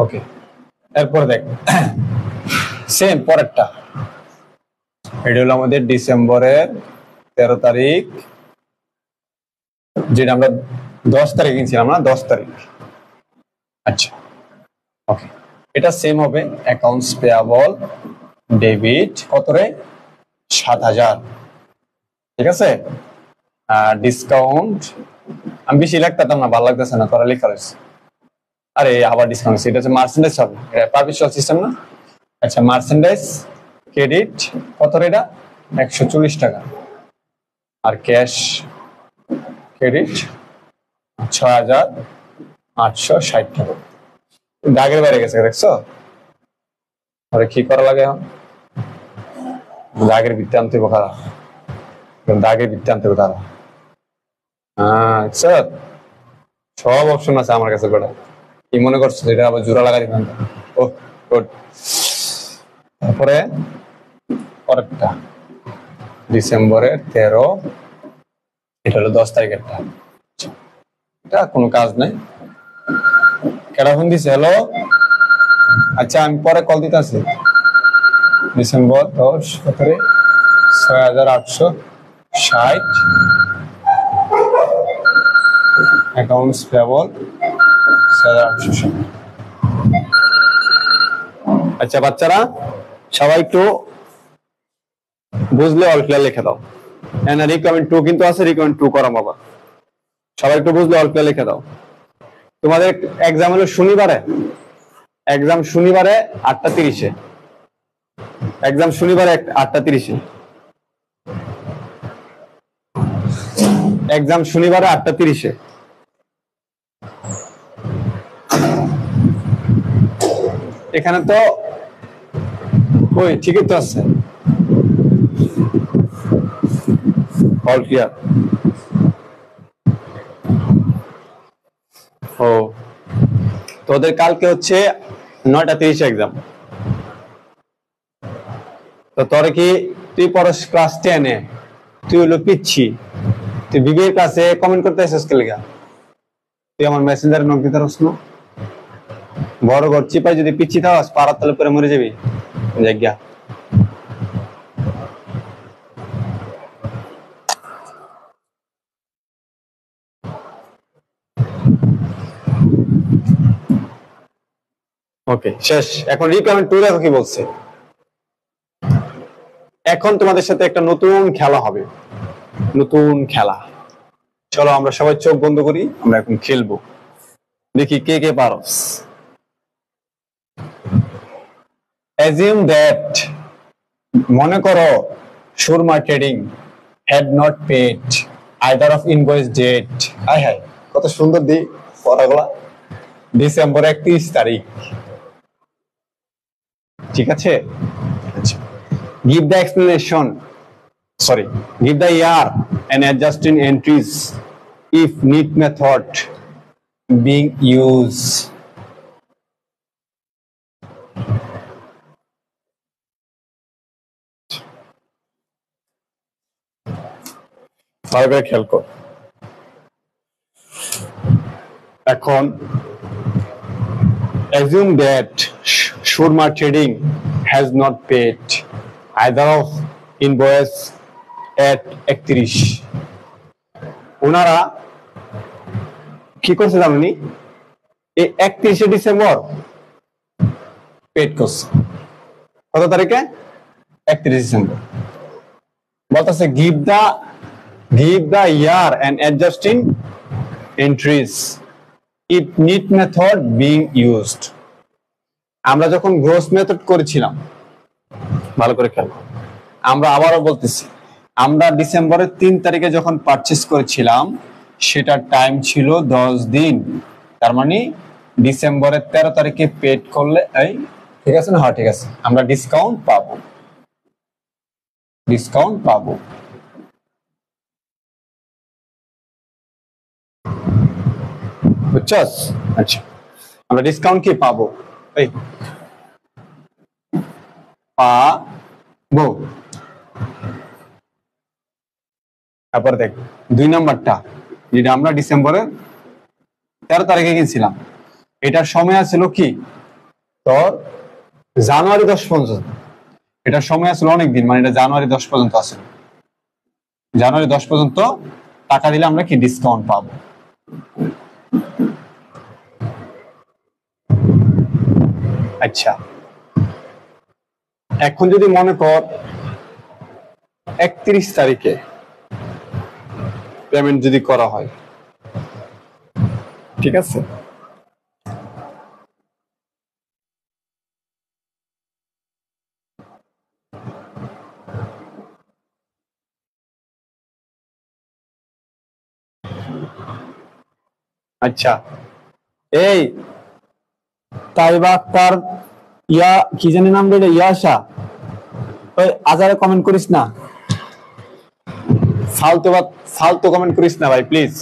Speaker 1: ওকে, এরপরে দেখ সেম পরেরটা, এটা হলো আমাদের ডিসেম্বরের 13 তারিখ, যেটা আমরা 10 তারিখ কিনছিলাম না, 10 তারিখ। আচ্ছা, ওকে, এটা সেম হবে অ্যাকাউন্টস পেয়াবল ডেবিট কত রে, 7,000, ঠিক আছে। আর ডিসকাউন্ট আমি বেশি লিখতাম না, ভালো লাগতেছে না, তোরা লেখা রয়েছে। আরে আবার ডিসকাউন্ট, এটা হচ্ছে মার্চেন্ডাইজ হবে, এটা পারমিশনাল সিস্টেম না। আচ্ছা, মার্চেন্ডাইজ ক্রেডিট কত রে, এটা 140 টাকা। আর ক্যাশ ক্রেডিট 6,860 টাকা। দাগের বাইরে গেছে, দেখছো? আরে কি করা লাগে এখন, দাগের ভিত্তি আনতে হবে, খারাপ দাগের ভিত্তি আনতে হবে তারা। হ্যাঁ স্যার, সব অপশন আছে আমার কাছে, বেটা কি মনে করছো এটা আবার জোড়া লাগাই দিবেন? ও গুড। তারপরে পরেরটা ডিসেম্বরের 13, এটা হলো 10 তারিখেরটা। এটা কোনো কাজ নাই, কেডা ফোন দিছে? হ্যালো, আচ্ছা আমি পরে কল দিতে আছি। ডিসেম্বর 10 কত রে, 6,860, অ্যাকাউন্টস পেয়াবল 6,860। আচ্ছা বাচ্চারা, সবাই একটু বুঝলে অল ক্লিয়ার লিখে দাও। এন্ড রিকমেন্ড 2 কিন্তু আছে, রিকমেন্ড 2 করা বাবা, সবাই একটু বুঝলে অল ক্লিয়ার লিখে দাও। তোমাদের এক্সাম হলো শনিবারে, এক্সাম শনিবারে 8:30-এ, এক্সাম শনিবারে 8:30-এ, এক্সাম শনিবারে 8:30-এ। এখানে তো ওই ঠিকই তো আছে, অল ক্লিয়ার। ও তোদের কালকে হচ্ছে 9:30 এক্সাম, তো তোরা কি তুই পড়স ক্লাস 10-এ, তুই হলো পিচ্ছি, তুই বিবিএর ক্লাসে কমেন্ট করতে আসিস কে লেগা? তুই আমার মেসেঞ্জারে নক দিতে পারস না? বড় ঘর চিপাই যদি পিচ্ছি থাকস, পাড়ার তলে পরে মরে যাবি জায়গা। ওকে শেষ। এখন রিকমেন্ড 2 দেখো কি বলছে। এখন তোমাদের সাথে একটা নতুন খেলা হবে, নতুন খেলা। চলো আমরা সবাই চোখ বন্ধ করি, আমরা এখন খেলবো, দেখি কে কে পারস। Assume that, মনে করো Surma trading had not paid either of invoice date, high high কত সুন্দর দি পড়াগুলা, ডিসেম্বর 31 তারিখ, ঠিক আছে। আচ্ছা, give the explanation, sorry, give the year and adjusting entries if need method being used. ভালো করে খেয়াল কর। এখন assume that Shurma Trading has not paid either of invoice at 31। ওনারা কি করছে জানেনি, এই 31শে ডিসেম্বর পেড করছে। কত তারিখে? 31 ডিসেম্বর। বলতেছে give the year and adjusting entries if need method being used। আমরা যখন গ্রোস মেথড করেছিলাম, ভালো করে খেয়াল, আমরা আবারও বলতেছি, আমরা ডিসেম্বরের 3 তারিখে যখন পারচেজ করেছিলাম, সেটার টাইম ছিল 10 দিন। তার মানে ডিসেম্বরের 13 তারিখে পেড করলে এই ঠিক আছে না? হ্যাঁ ঠিক আছে, আমরা ডিসকাউন্ট পাবো, ডিসকাউন্ট পাবো। বুঝছস? আচ্ছা, আমরা ডিসকাউন্ট কি পাবো? এই পাবো। তারপর দেখ 2 নম্বরটা, যেটা আমরা ডিসেম্বরের 13 তারিখে কিনছিলাম, এটার সময় আছিল কি তোর জানুয়ারি 10 পর্যন্ত। এটার সময় আসলে অনেক দিন, মানে এটা জানুয়ারি 10 পর্যন্ত আছে। জানুয়ারি 10 পর্যন্ত টাকা দিলে আমরা কি ডিসকাউন্ট পাবো। আচ্ছা, এখন যদি মনে কর 31 তারিখে পেমেন্ট যদি করা হয়, ঠিক আছে, আচ্ছা এই তাইবা আক্তার ইয়া কি জানি নাম বলে, ইয়াশা, ওই আজারে কমেন্ট করিস না, ফালতু কমেন্ট করিস না ভাই প্লিজ।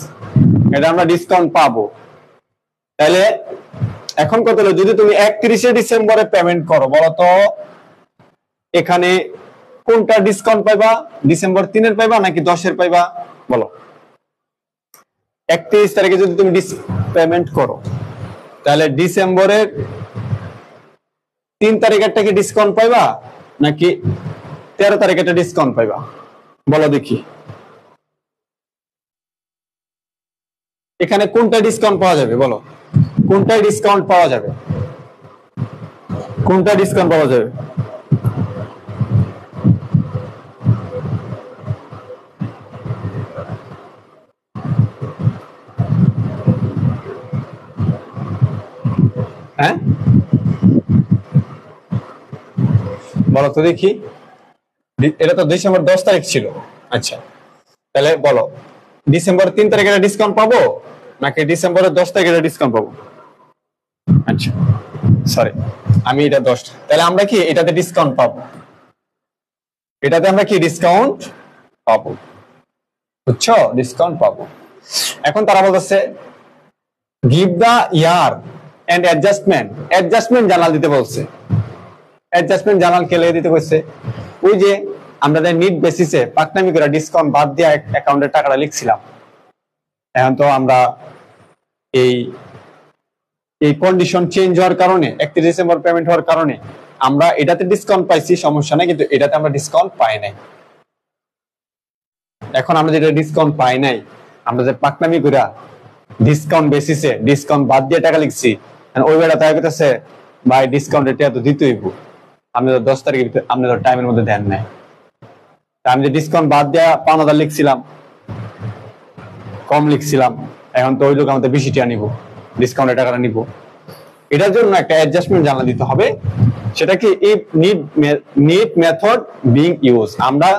Speaker 1: এটা আমরা ডিসকাউন্ট পাবো। তাহলে এখন কত হলো, যদি তুমি 31শে ডিসেম্বরে পেমেন্ট করো, বলো তো এখানে কোনটা ডিসকাউন্ট পাইবা? ডিসেম্বর 3-এর পাইবা নাকি 10-এর পাইবা? বলো। 31 তারিখে যদি তুমি পেমেন্ট করো, তাহলে ডিসেম্বরের 3 তারিখেরটা কি ডিসকাউন্ট পাইবা নাকি 13 তারিখেরটা ডিসকাউন্ট পাইবা? বলো দেখি, এখানে কোনটা ডিসকাউন্ট পাওয়া যাবে? বলো, কোনটায় ডিসকাউন্ট পাওয়া যাবে? কোনটা ডিসকাউন্ট পাওয়া যাবে? হ্যাঁ বলো তো দেখি। এটা তো ডিসেম্বর 10 তারিখ ছিল। আচ্ছা, তাহলে বলো ডিসেম্বর 3 তারিখে ডিসকাউন্ট পাবো নাকি ডিসেম্বরের 10 তারিখে ডিসকাউন্ট পাবো? আচ্ছা সরি, আমি এটা 10, তাহলে আমরা কি এটাতে ডিসকাউন্ট পাবো, এটাতে আমরা কি ডিসকাউন্ট পাবো, বুঝছো? ডিসকাউন্ট পাবো। এখন তারা বলতেছে give the year end adjustment journal দিতে বলছে। অ্যাডজাস্টমেন্ট জার্নাল কে লিখে দিতে বলছে? ওই যে আমরা নিড বেসিসে পাকনামি করে ডিসকাউন্ট বাদ দিয়ে অ্যাকাউন্টের টাকাটা লিখছিলাম। এখন তো আমরা এই কন্ডিশন চেঞ্জ হওয়ার কারণে 31 ডিসেম্বর পেমেন্ট হওয়ার কারণে আমরা এটাতে ডিসকাউন্ট পাইছি, সমস্যা নাই, কিন্তু এটাতে আমরা ডিসকাউন্ট পাই নাই। এখন আমরা যেটা ডিসকাউন্ট পাই নাই, আমরা যে পাকনামি করে ডিসকাউন্ট বেসিসে ডিসকাউন্ট বাদ দিয়ে টাকা লিখছি, ওই বেড়া তাই করতেছে ভাই ডিসকাউন্ট এটা তো দিতেই হইব, আমি তো 10 তারিখের ভিতরে, আপনি তো টাইমের মধ্যে ধ্যান নেই। আমি যে ডিসকাউন্ট বাদ দেওয়া 5,000 লিখছিলাম, কম লিখছিলাম, এখন তো ওই লোক আমাদের বেশি টাকা নিব, ডিসকাউন্টের টাকাটা নিব। এটার জন্য একটা অ্যাডজাস্টমেন্ট জানা দিতে হবে। সেটা কি if need method being use, আমরা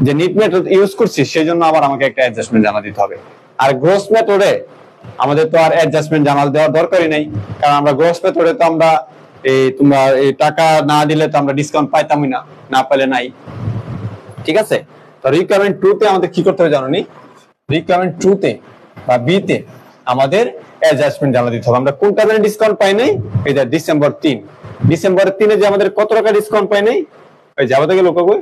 Speaker 1: যে নিড মেথড ইউজ করছি সেই জন্য আবার আমাকে একটা অ্যাডজাস্টমেন্ট জানা দিতে হবে। আর গ্রস মেথডে আমাদের তো আর অ্যাডজাস্টমেন্ট জানা দেওয়ার দরকারই নাই, কারণ আমরা গ্রস মেথডে তো আমরা তোমরা এই টাকা না দিলে তো আমরা ডিসকাউন্ট পাইতামই না, না পেলে নাই। ঠিক আছে, তো রিকোয়ারমেন্ট 2 তে আমাদের কি করতে হবে জানো নি? রিকোয়ারমেন্ট 2 তে বা বি তে আমাদের অ্যাডজাস্টমেন্ট জানা দিতে হবে। আমরা কোনটা মানে ডিসকাউন্ট পাই নাই? এই যে ডিসেম্বর 3, ডিসেম্বর 3 যে আমাদের কত টাকা ডিসকাউন্ট পাই নাই, ওই যাবো থেকে লোক কই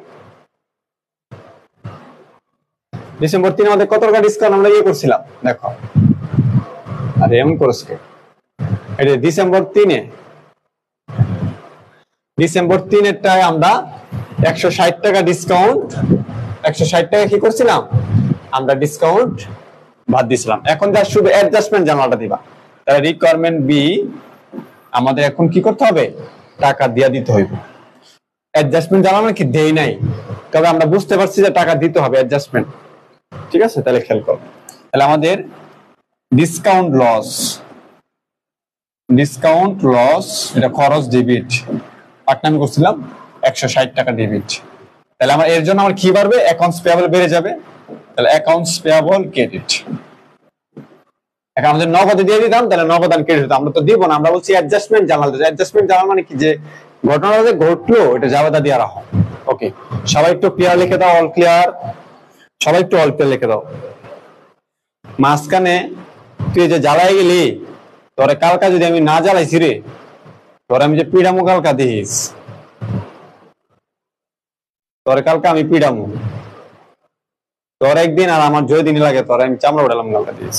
Speaker 1: ডিসেম্বর 3 আমাদের কত টাকা ডিসকাউন্ট আমরা ইয়ে করছিলাম, দেখো। আরে এমন করছে, এই যে ডিসেম্বর 3 ডিসেম্বর 3 এরটায় আমরা 160 টাকা ডিসকাউন্ট, 160 টাকা কি করছিলাম আমরা ডিসকাউন্ট বাদ দিছিলাম। এখন যা শুধু অ্যাডজাস্টমেন্ট জানালাটা দিবা। তাহলে রিকোয়ারমেন্ট বি আমাদের এখন কি করতে হবে? টাকা দিয়া দিতে হইব। অ্যাডজাস্টমেন্ট জানালা কি দেই নাই, তবে আমরা বুঝতে পারছি যে টাকা দিতে হবে অ্যাডজাস্টমেন্ট। ঠিক আছে, তাহলে খেয়াল করো। তাহলে আমাদের ডিসকাউন্ট লস এটা খরচ ডেবিট, পাটনামি করছিলাম 160 টাকা ডেবিট। তাহলে আমার এর জন্য আমার কি বাড়বে? অ্যাকাউন্টস পেয়াবল বেড়ে যাবে। তাহলে অ্যাকাউন্টস পেয়াবল ক্রেডিট, এখন আমাদের নগদে দিয়ে দিতাম তাহলে নগদান ক্রেডিট হতো, আমরা তো দিব না, আমরা বলছি অ্যাডজাস্টমেন্ট জানাল। অ্যাডজাস্টমেন্ট জানাল মানে কি, যে ঘটনাটা যে ঘটলো এটা জাবেদা দিয়ে রাখো। ওকে, সবাই একটু ক্লিয়ার লিখে দাও, অল ক্লিয়ার, সবাই একটু অল ক্লিয়ার লিখে দাও। মাঝখানে তুই যে জ্বালাই গেলি, তোরে কালকা যদি আমি না জ্বালাইছি রে, তোর আমি যে পিড়ামু কালকা দিস, তোরে কালকা আমি পিড়ামু, তোর একদিন আর আমার যদি দিন লাগে তোর আমি চামড়া উঠালাম কালকা দিস।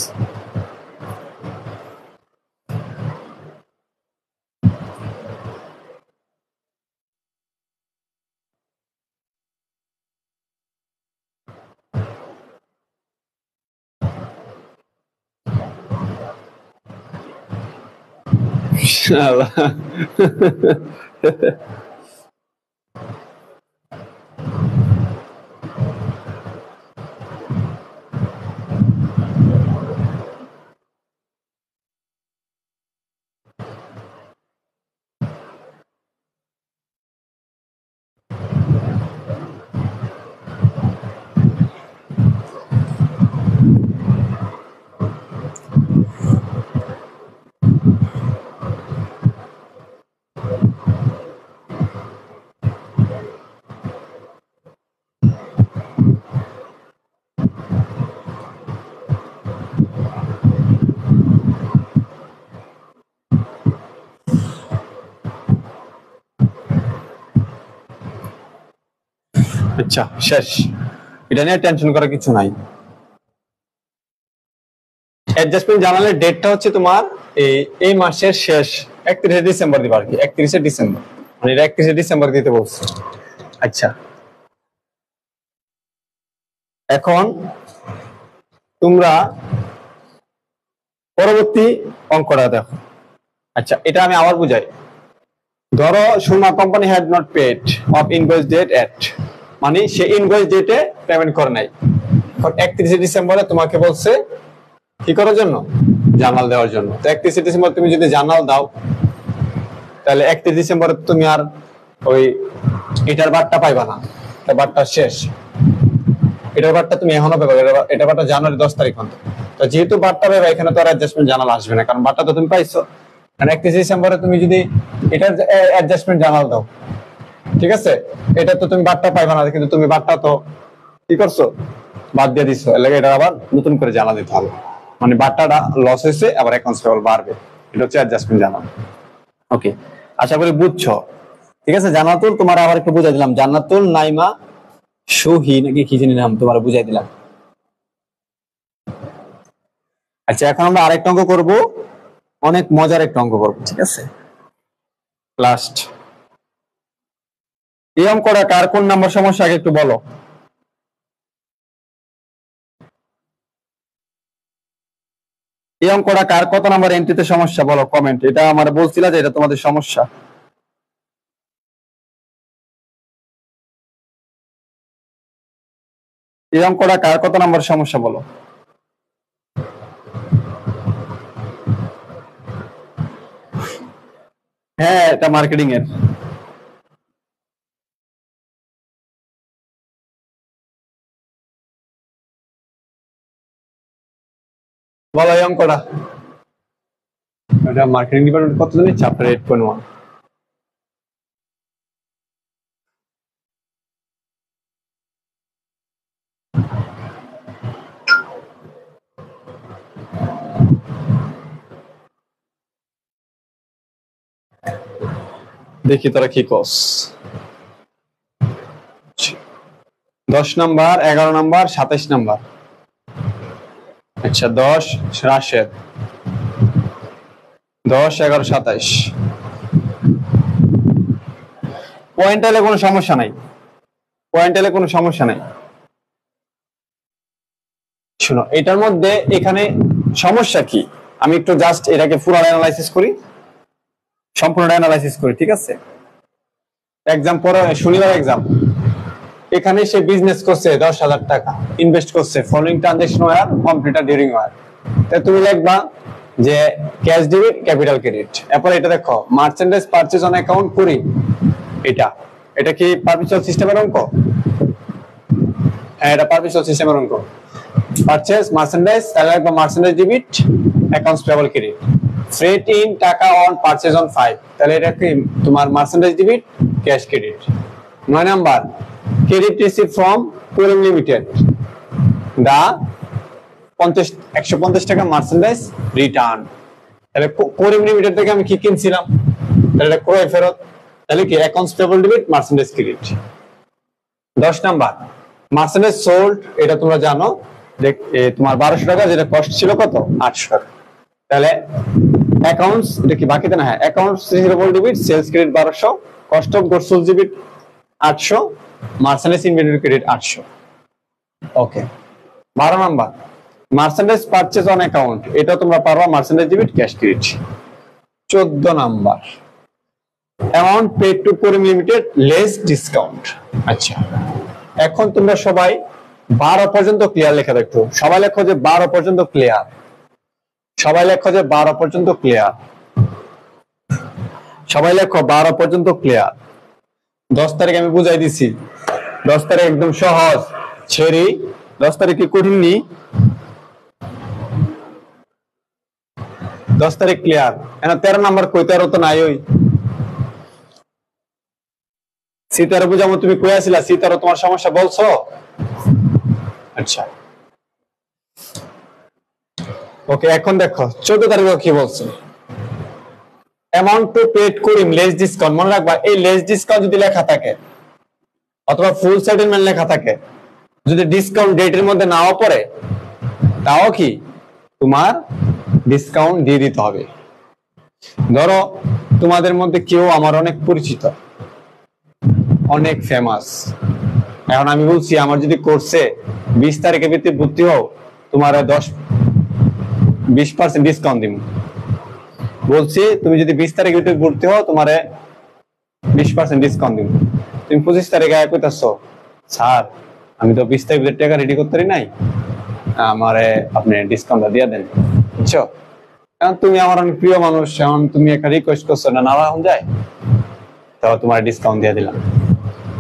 Speaker 1: আচ্ছা শেষ, এটা নিয়ে টেনশন করার কিছু নাই। অ্যাডজাস্টমেন্ট জানালে ডেটটা হচ্ছে তোমার এই মাসের শেষ 31শে ডিসেম্বর দিবা আর কি, 31শে ডিসেম্বর, মানে এটা 31শে ডিসেম্বর দিতে বলছে। আচ্ছা এখন তোমরা পরবর্তী অঙ্কটা দেখো। আচ্ছা এটা আমি আবার বুঝাই। ধরো Surma company had not paid of invoice date at, মানে সে ইনভয়েস ডেটে পেমেন্ট করে নাই। 31শে ডিসেম্বরে তোমাকে বলছে কি করার জন্য, জার্নাল দেওয়ার জন্য। তো 31শে ডিসেম্বর তুমি যদি জার্নাল দাও তাহলে 31 ডিসেম্বরে তুমি আর ওই এটার বারটা পাইবা না, এটা বারটা শেষ। এটার বারটা তুমি এখনো পাবে, এটা বারটা জানুয়ারি 10 তারিখ পর্যন্ত। তো যেহেতু বারটা পাবে এখানে তো আর অ্যাডজাস্টমেন্ট জার্নাল আসবে না, কারণ বারটা তো তুমি পাইছো। কারণ 31 ডিসেম্বরে তুমি যদি এটার অ্যাডজাস্টমেন্ট জার্নাল দাও, ঠিক আছে, এটা তো তুমি বারটা পাইবা না, কিন্তু তুমি বারটা তো কি করছো, বাদ দিয়ে দিচ্ছ, এর লাগে এটা আবার নতুন করে জানা দিতে হবে। মানে বারটাটা লস হয়েছে, আবার অ্যাকাউন্টস পেয়েবল বাড়বে, এটা হচ্ছে অ্যাডজাস্টমেন্ট জার্নাল। ওকে, আশা করি বুঝছো। ঠিক আছে, জান্নাতুল তোমার আবার একটু বুঝাই দিলাম, জান্নাতুল নাইমা সুহি নাকি কি জানি নাম, তোমার বুঝাই দিলাম। আচ্ছা এখন আমরা আরেকটা অঙ্ক করবো, অনেক মজার একটা অঙ্ক করবো, ঠিক আছে, লাস্ট। এই অঙ্কটা কার কোন নাম্বার সমস্যা আগে একটু বলো। এই অঙ্কটা কার কত নাম্বার এন্ট্রিতে সমস্যা বলো, কমেন্ট। এটা আমার বলছিল যে এটা তোমাদের সমস্যা। এই অঙ্কটা কার কত নাম্বার সমস্যা বলো। হ্যাঁ এটা মার্কেটিং এর। বলো এই অঙ্কটা, এটা মার্কেটিং ডিপার্টমেন্ট কত জানি, চ্যাপ্টার 8.1। দেখি তোরা কি কস। 10 নাম্বার, 11 নাম্বার, 27 নাম্বার। আচ্ছা 10 রাশেদ, 10 11 27। পয়েন্টালে কোনো সমস্যা নাই, পয়েন্টালে কোনো সমস্যা নাই। শুনো এটার মধ্যে এখানে সমস্যা কি, আমি একটু জাস্ট এটাকে পুরো অ্যানালাইসিস করি, সম্পূর্ণ অ্যানালাইসিস করি, ঠিক আছে। এক্সাম পরে শনিবার এক্সাম, এখানে সে বিজনেস করছে 10,000 টাকা ইনভেস্ট করছে, following transaction were completed during year. তাই তুমি লিখবা যে ক্যাশ ডেবিট ক্যাপিটাল ক্রেডিট। এরপর এটা দেখো মার্চেন্ডাইজ পারচেজ অন অ্যাকাউন্ট করি, এটা কি পারমিশন সিস্টেমের অঙ্ক? হ্যাঁ এটা পারমিশন সিস্টেমের অঙ্ক। পারচেজ মার্চেন্ডাইজ, তাহলে লিখবা merchandise debit accounts payable credit. Freight in টাকা অন পারচেজ অন 5, তাহলে এটা কি তোমার merchandise debit cash credit. 9 number credit receive from Karim limited the 150 টাকা মার্চেন্ডাইজ রিটার্ন। তাহলে কোরিম লিমিটেড থেকে আমি কি কিনছিলাম, তাহলে এটা ক্রয় ফেরত, তাহলে কি accounts payable debit merchandise credit. 10 number merchandise sold, এটা তোমরা জানো তোমার 1200 টাকা, যেটা কস্ট ছিল কত 800 টাকা। তাহলে অ্যাকাউন্টস এটা কি বাকিতে না, হ্যাঁ accounts receivable debit sales credit 1200, cost of goods sold debit 800, merchandise inventory credit 800। Okay 12 number merchandise purchase on account, এটা তোমরা পারবা merchandise debit cash credit. 14 number amount paid to Karim limited less discount. আচ্ছা এখন তোমরা সবাই 12 পর্যন্ত ক্লিয়ার লেখা দেখো, সবাই লেখো যে 12 পর্যন্ত ক্লিয়ার, সবাই লেখো যে 12 পর্যন্ত ক্লিয়ার, সবাই লেখো 12 পর্যন্ত ক্লিয়ার। 10 তারিখ আমি বুঝাই দিছি, 10 তারিখ একদম সহজ ছেড়ি, 10 তারিখ কি কঠিন নি, 10 তারিখ ক্লিয়ার। এনা 13 নাম্বার কই, 13 তো নাই, ওই সীতার বুঝামো তুমি কই আছিলা, সীতার তোমার সমস্যা বলছো। আচ্ছা ওকে এখন দেখো 14 তারিখে কি বলছে, amount to paid Karim less discount. মনে রাখবা এই লেস ডিসকাউন্ট যদি লেখা থাকে অথবা ফুল সেটেলমেন্ট লেখা থাকে, যদি ডিসকাউন্ট ডেটের মধ্যে নাও পড়ে তাও কি তোমার ডিসকাউন্ট দিয়ে দিতে হবে। ধরো তোমাদের মধ্যে কেউ আমার অনেক পরিচিত, অনেক ফেমাস, এখন আমি বলছি আমার যদি কোর্সে 20 তারিখে ভিত্তি ভর্তি হও তোমার 20% ডিসকাউন্ট দিব। বলছি তুমি যদি 20 তারিখে ভিত্তি ভর্তি হও তোমার 20% ডিসকাউন্ট দিব। তুমি 25 তারিখে আয় কইতাছো স্যার আমি তো 20 তারিখে টাকা রেডি করতে পারি নাই, আমারে আপনি ডিসকাউন্টটা দিয়ে দেন, বুঝছো? কারণ তুমি আমার অনেক প্রিয় মানুষ, এখন তুমি একটা রিকোয়েস্ট করছো না, না এখন যায় তো তোমার ডিসকাউন্ট দিয়ে দিলাম।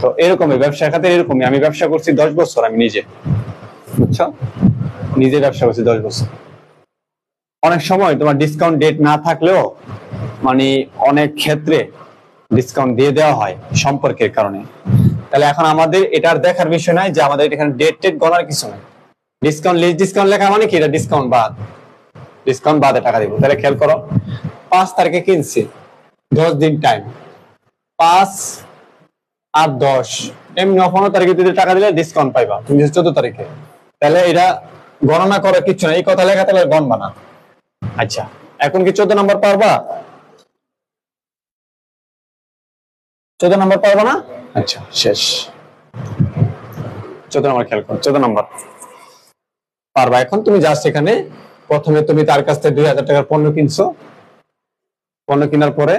Speaker 1: তো এরকমই ব্যবসার খাতে এরকমই, আমি ব্যবসা করছি 10 বছর, আমি নিজে, বুঝছো, নিজে ব্যবসা করছি 10 বছর। অনেক সময় তোমার ডিসকাউন্ট ডেট না থাকলেও মানে অনেক ক্ষেত্রে ডিসকাউন্ট দিয়ে দেওয়া হয় সম্পর্কের কারণে। তাহলে এখন আমাদের এটার দেখার বিষয় নাই যে আমাদের এখানে ডেট টেট গণার কিছু নাই। ডিসকাউন্ট লিস্ট ডিসকাউন্ট লেখা মানে কি, এটা ডিসকাউন্ট বাদ, ডিসকাউন্ট বাদে টাকা দিব। তাহলে খেয়াল করো 5 তারিখে কিনছি, 10 দিন টাইম, 5 আর 10 এমনি 15 তারিখে যদি টাকা দিলে ডিসকাউন্ট পাইবা তুমি 14 তারিখে। তাহলে এটা গণনা করে কিছু না, এই কথা লেখা তাহলে গণবা না। আচ্ছা এখন কি 14 নাম্বার পারবা, 14 নাম্বার পারবা না? আচ্ছা শেষ, 14 নাম্বার খেয়াল করো, 14 নাম্বার পারবা। এখন তুমি জাস্ট এখানে প্রথমে তুমি তার কাছ থেকে 2000 টাকার পণ্য কিনছো, পণ্য কেনার পরে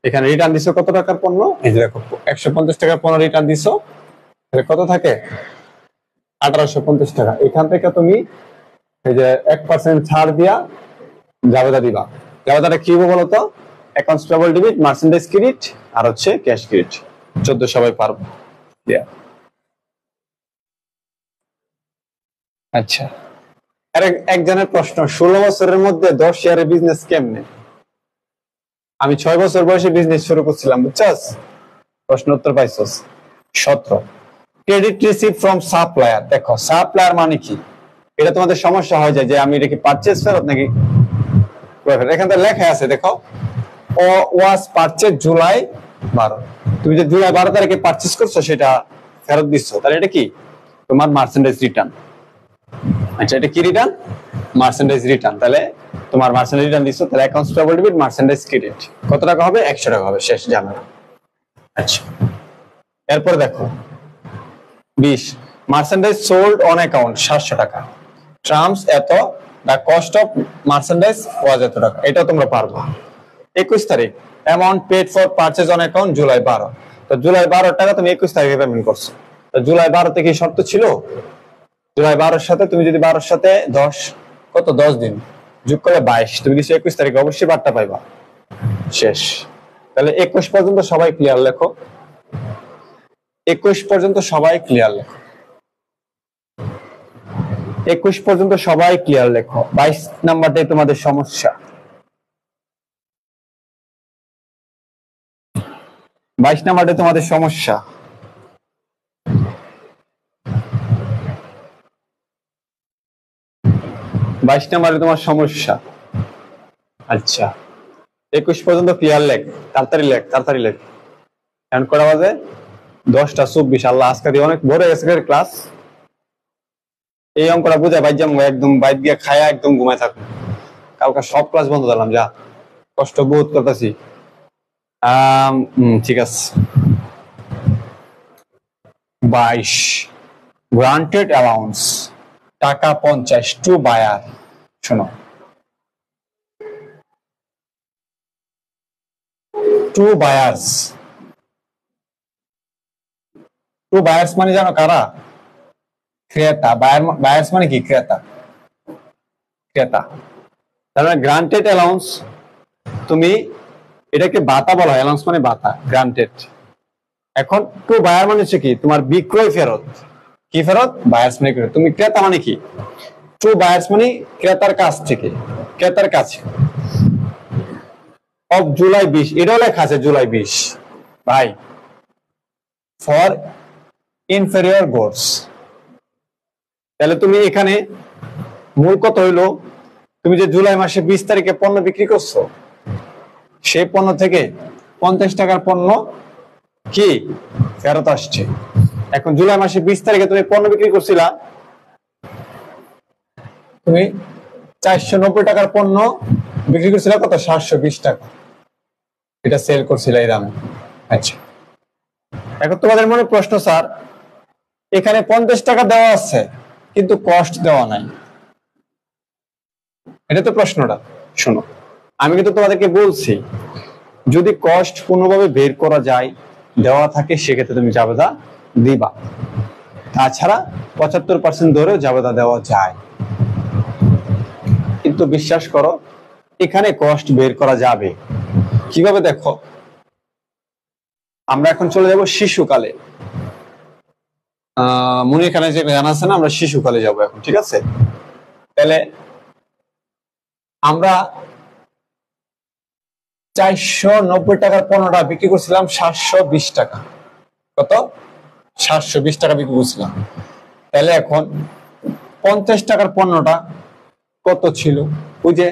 Speaker 1: এখানে রিটার্ন দিছো কত টাকার পণ্য, এই যে দেখো 150 টাকার পণ্য রিটার্ন দিছো, তাহলে কত থাকে 1850 টাকা। এখান থেকে তুমি এই যে 1% ছাড় দিয়া জাবেদা দিবা। জাবেদাটা কি বলো তো, accounts payable debit merchandise credit আর হচ্ছে ক্যাশ ক্রেডিট। 14 সবাই পারবো দিয়া। আচ্ছা আর একজনের প্রশ্ন, 16 বছরের মধ্যে 10 ইয়ারের বিজনেস কেমনে? আমি 6 বছর বয়সে বিজনেস শুরু করছিলাম, বুঝছস? প্রশ্ন উত্তর পাইছস। 17 ক্রেডিট রিসিভ ফ্রম সাপ্লায়ার। দেখো সাপ্লায়ার মানে কি, এটা তোমাদের সমস্যা হয়ে যায় যে আমি এটা কি পারচেজ ফেরত নাকি, এখানে তো লেখা আছে দেখো, ও ওয়াজ পারচেজ জুলাই 12, তুমি যে জুলাই 12 তারিখে পারচেজ করছো সেটা ফেরত দিচ্ছ, তাহলে এটা কি তোমার মার্চেন্ডাইজ রিটার্ন। আচ্ছা এটা কি রিটার্ন, মার্চেন্ডাইজ রিটার্ন। তাহলে তোমার মার্চেন্ডাইজ রিটার্ন দিচ্ছ, তাহলে accounts payable debit merchandise credit কত টাকা হবে, 100 টাকা হবে, শেষ জানা। আচ্ছা এরপর দেখো 20 মার্চেন্ডাইজ সোল্ড অন অ্যাকাউন্ট 700 টাকা, টার্মস এত, the cost of merchandise was এত টাকা, এটা তোমরা পারবা। 21 তারিখ amount paid for purchase on account July 12, তো জুলাই 12 টাকা তুমি 21 তারিখে পেমেন্ট করছো, তো জুলাই 12 তে কি শর্ত ছিল, জুলাই 12 সাথে তুমি যদি 12 সাথে 10 কত 10 দিন যোগ করলে 22, তুমি কিছু 21 তারিখে অবশ্যই বার্তা পাইবা, শেষ। তাহলে 21 পর্যন্ত সবাই ক্লিয়ার লেখো, 21 পর্যন্ত সবাই ক্লিয়ার লেখো। 21 পর্যন্ত সবাই ক্লিয়ার লেখো। 22 নাম্বারটাই তোমাদের সমস্যা। 22 নাম্বারটাই তোমাদের সমস্যা। বাইশ নাম্বারে তোমার সমস্যা। আচ্ছা, 21 পর্যন্ত ক্লিয়ার লেখ, তাড়াতাড়ি লেখ, তাড়াতাড়ি লেখ। এখন কটা বাজে? 10:24। আল্লাহ, আজকে দিয়ে অনেক বড় হয়ে গেছে ক্লাস। এই অঙ্কটা বুঝে বাইর যাম, একদম বাইর গিয়ে খায়া একদম ঘুমায় থাকো। কালকে সব ক্লাস বন্ধ দিলাম, যা কষ্ট বহুত করতেছি। ঠিক আছে। 22, গ্রান্টেড অ্যালাউন্স টাকা 50 টু বায়ার। শোনো, টু বায়ার্স। টু বায়ার্স মানে জানো কারা? ক্রেতা। বায়ার্স মানে কি? ক্রেতা, ক্রেতা। তার মানে গ্রান্টেড অ্যালাউন্স, তুমি এটাকে ভাতা বলা হয়, অ্যালাউন্স মানে ভাতা, গ্রান্টেড। এখন টু বায়ার মানে হচ্ছে কি? তোমার বিক্রয় ফেরত। কি ফেরত? বায়ার্স মানে ফেরত। তুমি ক্রেতা মানে কি? টু বায়ার্স মানে ক্রেতার কাছ থেকে, ক্রেতার কাছে। অফ জুলাই 20, এটাও লেখা আছে জুলাই 20 ভাই, ফর ইনফেরিয়র গুডস। তাহলে তুমি এখানে মূল কথা হইলো, তুমি যে জুলাই মাসে 20 তারিখে পণ্য বিক্রি করছো, সেই পণ্য থেকে 50 টাকার পণ্য কি ফেরত আসছে। এখন জুলাই মাসে 20 তারিখে তুমি পণ্য বিক্রি করছিলা, তুমি 490 টাকার পণ্য বিক্রি করছিলা কত? 720 টাকা। এটা সেল করছিলা এই দামে। আচ্ছা, এখন তোমাদের মনে প্রশ্ন, স্যার এখানে 50 টাকা দেওয়া আছে কিন্তু কস্ট দেওয়া নাই, এটা তো প্রশ্নটা। শোনো, আমি কিন্তু তোমাদেরকে বলছি, যদি কস্ট কোনোভাবে বের করা যায়, দেওয়া থাকে, সেক্ষেত্রে তুমি জাবেদা দিবা। তাছাড়া 75% ধরেও জাবেদা দেওয়া যায়। কিন্তু বিশ্বাস করো, এখানে কস্ট বের করা যাবে কিভাবে? দেখো, আমরা এখন চলে যাব শিশুকালে। মনে এখানে যে গান আছে না, আমরা শিশুকালে যাব এখন, ঠিক আছে? তাহলে আমরা 490 টাকার পণ্যটা বিক্রি করছিলাম 720 টাকা। কত? 720 টাকা বিক্রি করছিলাম। তাহলে এখন 50 টাকার পণ্যটা কত ছিল? ওই যে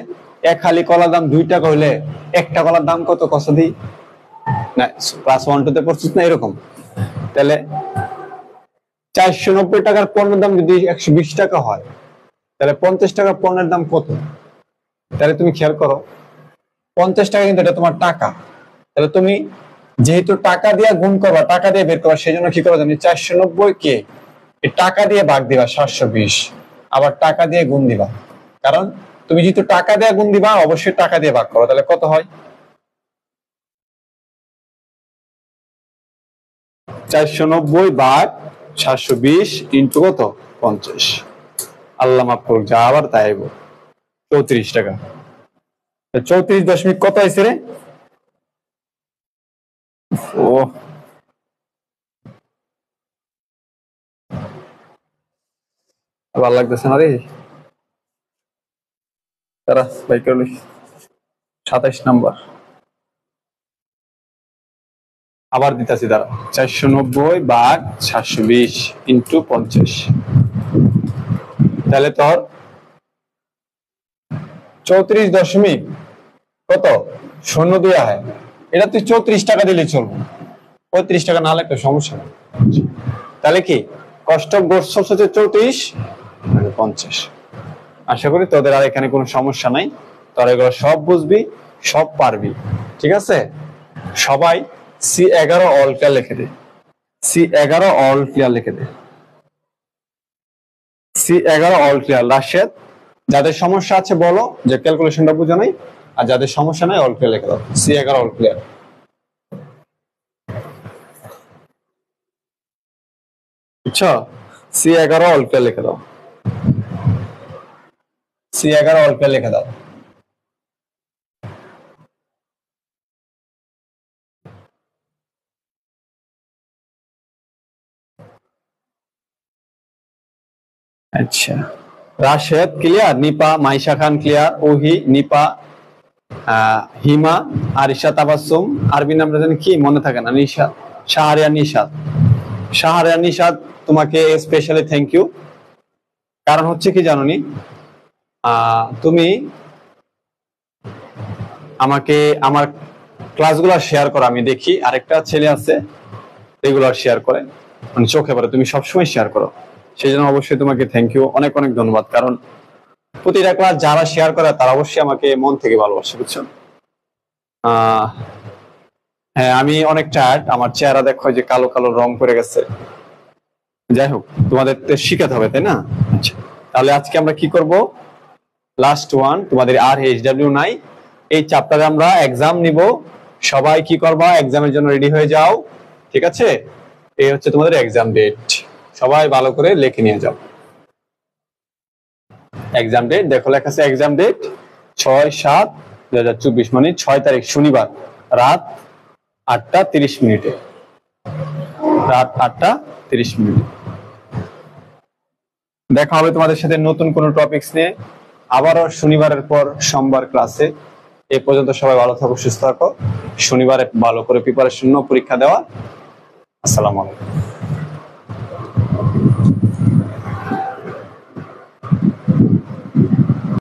Speaker 1: এক হালি কলার দাম 2 টাকা হইলে একটা কলার দাম কত? কত দিই না, ক্লাস 1 2 তে পড়ছিস না এরকম? তাহলে 490 টাকার পণ্যের দাম যদি 120 টাকা হয়, তাহলে 50 টাকার পণ্যের দাম কত? তাহলে তুমি খেয়াল করো, 50 টাকা কিন্তু এটা তোমার টাকা। তাহলে তুমি যেহেতু টাকা দিয়ে গুণ করবা, টাকা দিয়ে বের করবা, সেই জন্য কি করবা জানি? 490 কে টাকা দিয়ে ভাগ দিবা 720, আবার টাকা দিয়ে গুণ দিবা। কারণ তুমি যেহেতু টাকা দিয়ে গুণ দিবা, অবশ্যই টাকা দিয়ে ভাগ করো। তাহলে কত হয়? 490 ভাগ 720 ইন্টু কত? 50। আল্লাহ মাফ করুক, যা আবার তাই 34 টাকা। 34 দশমিক কত হয়েছে রে? ও, ভালো লাগতেছে না রে। তারা বাই করলি 27 নাম্বার আবার দিতেছি, দাঁড়া। 490 ভাগ 720 ইন্টু 50, তাহলে তোর 34 দশমিক কত 02 হয়। এটা তুই 34 টাকা দিলে চলবে, 35 টাকা না লাগলে সমস্যা নেই। তাহলে কি কষ্ট অফ গুডস সোল্ড হচ্ছে 34 মানে 50। আশা করি তোদের আর এখানে কোনো সমস্যা নাই, তোরা এগুলো সব বুঝবি, সব পারবি, ঠিক আছে? সবাই C11 অল ক্লিয়ার লিখে দে, C11 অল ক্লিয়ার লিখে দে, C11 অল ক্লিয়ার। রাশেদ, যাদের সমস্যা আছে বলো, যে ক্যালকুলেশনটা বুঝো নাই, আর যাদের সমস্যা নাই অল ক্লিয়ার লিখে দাও, C11 অল ক্লিয়ার। বুঝছো? C11 অল ক্লিয়ার লিখে দাও, C11 অল ক্লিয়ার লিখে দাও। আচ্ছা, রাশেদ ক্লিয়ার, নিপা, মাইশা খান ক্লিয়ার, ওহি, নিপা, হিমা, আরিশা, তাবাসসুম, আরবি নামটা জানি কি মনে থাকে না, নিশাদ, শাহরিয়া নিশাদ। শাহরিয়া নিশাদ, তোমাকে স্পেশালি থ্যাংক ইউ। কারণ হচ্ছে কি জানোনি, তুমি আমাকে আমার ক্লাসগুলো শেয়ার করো, আমি দেখি আরেকটা ছেলে আছে রেগুলার শেয়ার করে, মানে চোখে পড়ে, তুমি সবসময় শেয়ার করো, সেই জন্য অবশ্যই তোমাকে থ্যাংক ইউ, অনেক অনেক ধন্যবাদ। কারণ প্রতিটা ক্লাস যারা শেয়ার করে তারা অবশ্যই আমাকে মন থেকে ভালোবাসে, বুঝছো? হ্যাঁ, আমি অনেক টায়ার্ড, আমার চেহারা দেখো যে কালো কালো রং করে গেছে। যাই হোক, তোমাদের শিখাতে হবে, তাই না? আচ্ছা, তাহলে আজকে আমরা কি করব, লাস্ট ওয়ান, তোমাদের আর এইচডব্লিউ নাই, এই চ্যাপ্টারে আমরা এক্সাম নিব। সবাই কি করবা, এক্সামের জন্য রেডি হয়ে যাও, ঠিক আছে? এই হচ্ছে তোমাদের এক্সাম ডেট, সবাই ভালো করে লিখে নিয়ে যাও। এক্সাম ডেট দেখো, লেখা আছে এক্সাম ডেট 6/7/2024, মানে 6 তারিখ শনিবার, রাত 8টা 30 মিনিটে, রাত 8টা 30 মিনিটে। দেখা হবে তোমাদের সাথে নতুন কোনো টপিকস নিয়ে আবারও শনিবারের পর সোমবার ক্লাসে। এ পর্যন্ত সবাই ভালো থাকো, সুস্থ থাকো, শনিবারে ভালো করে প্রিপারেশন নাও পরীক্ষা দেওয়া। আসসালামু আলাইকুম।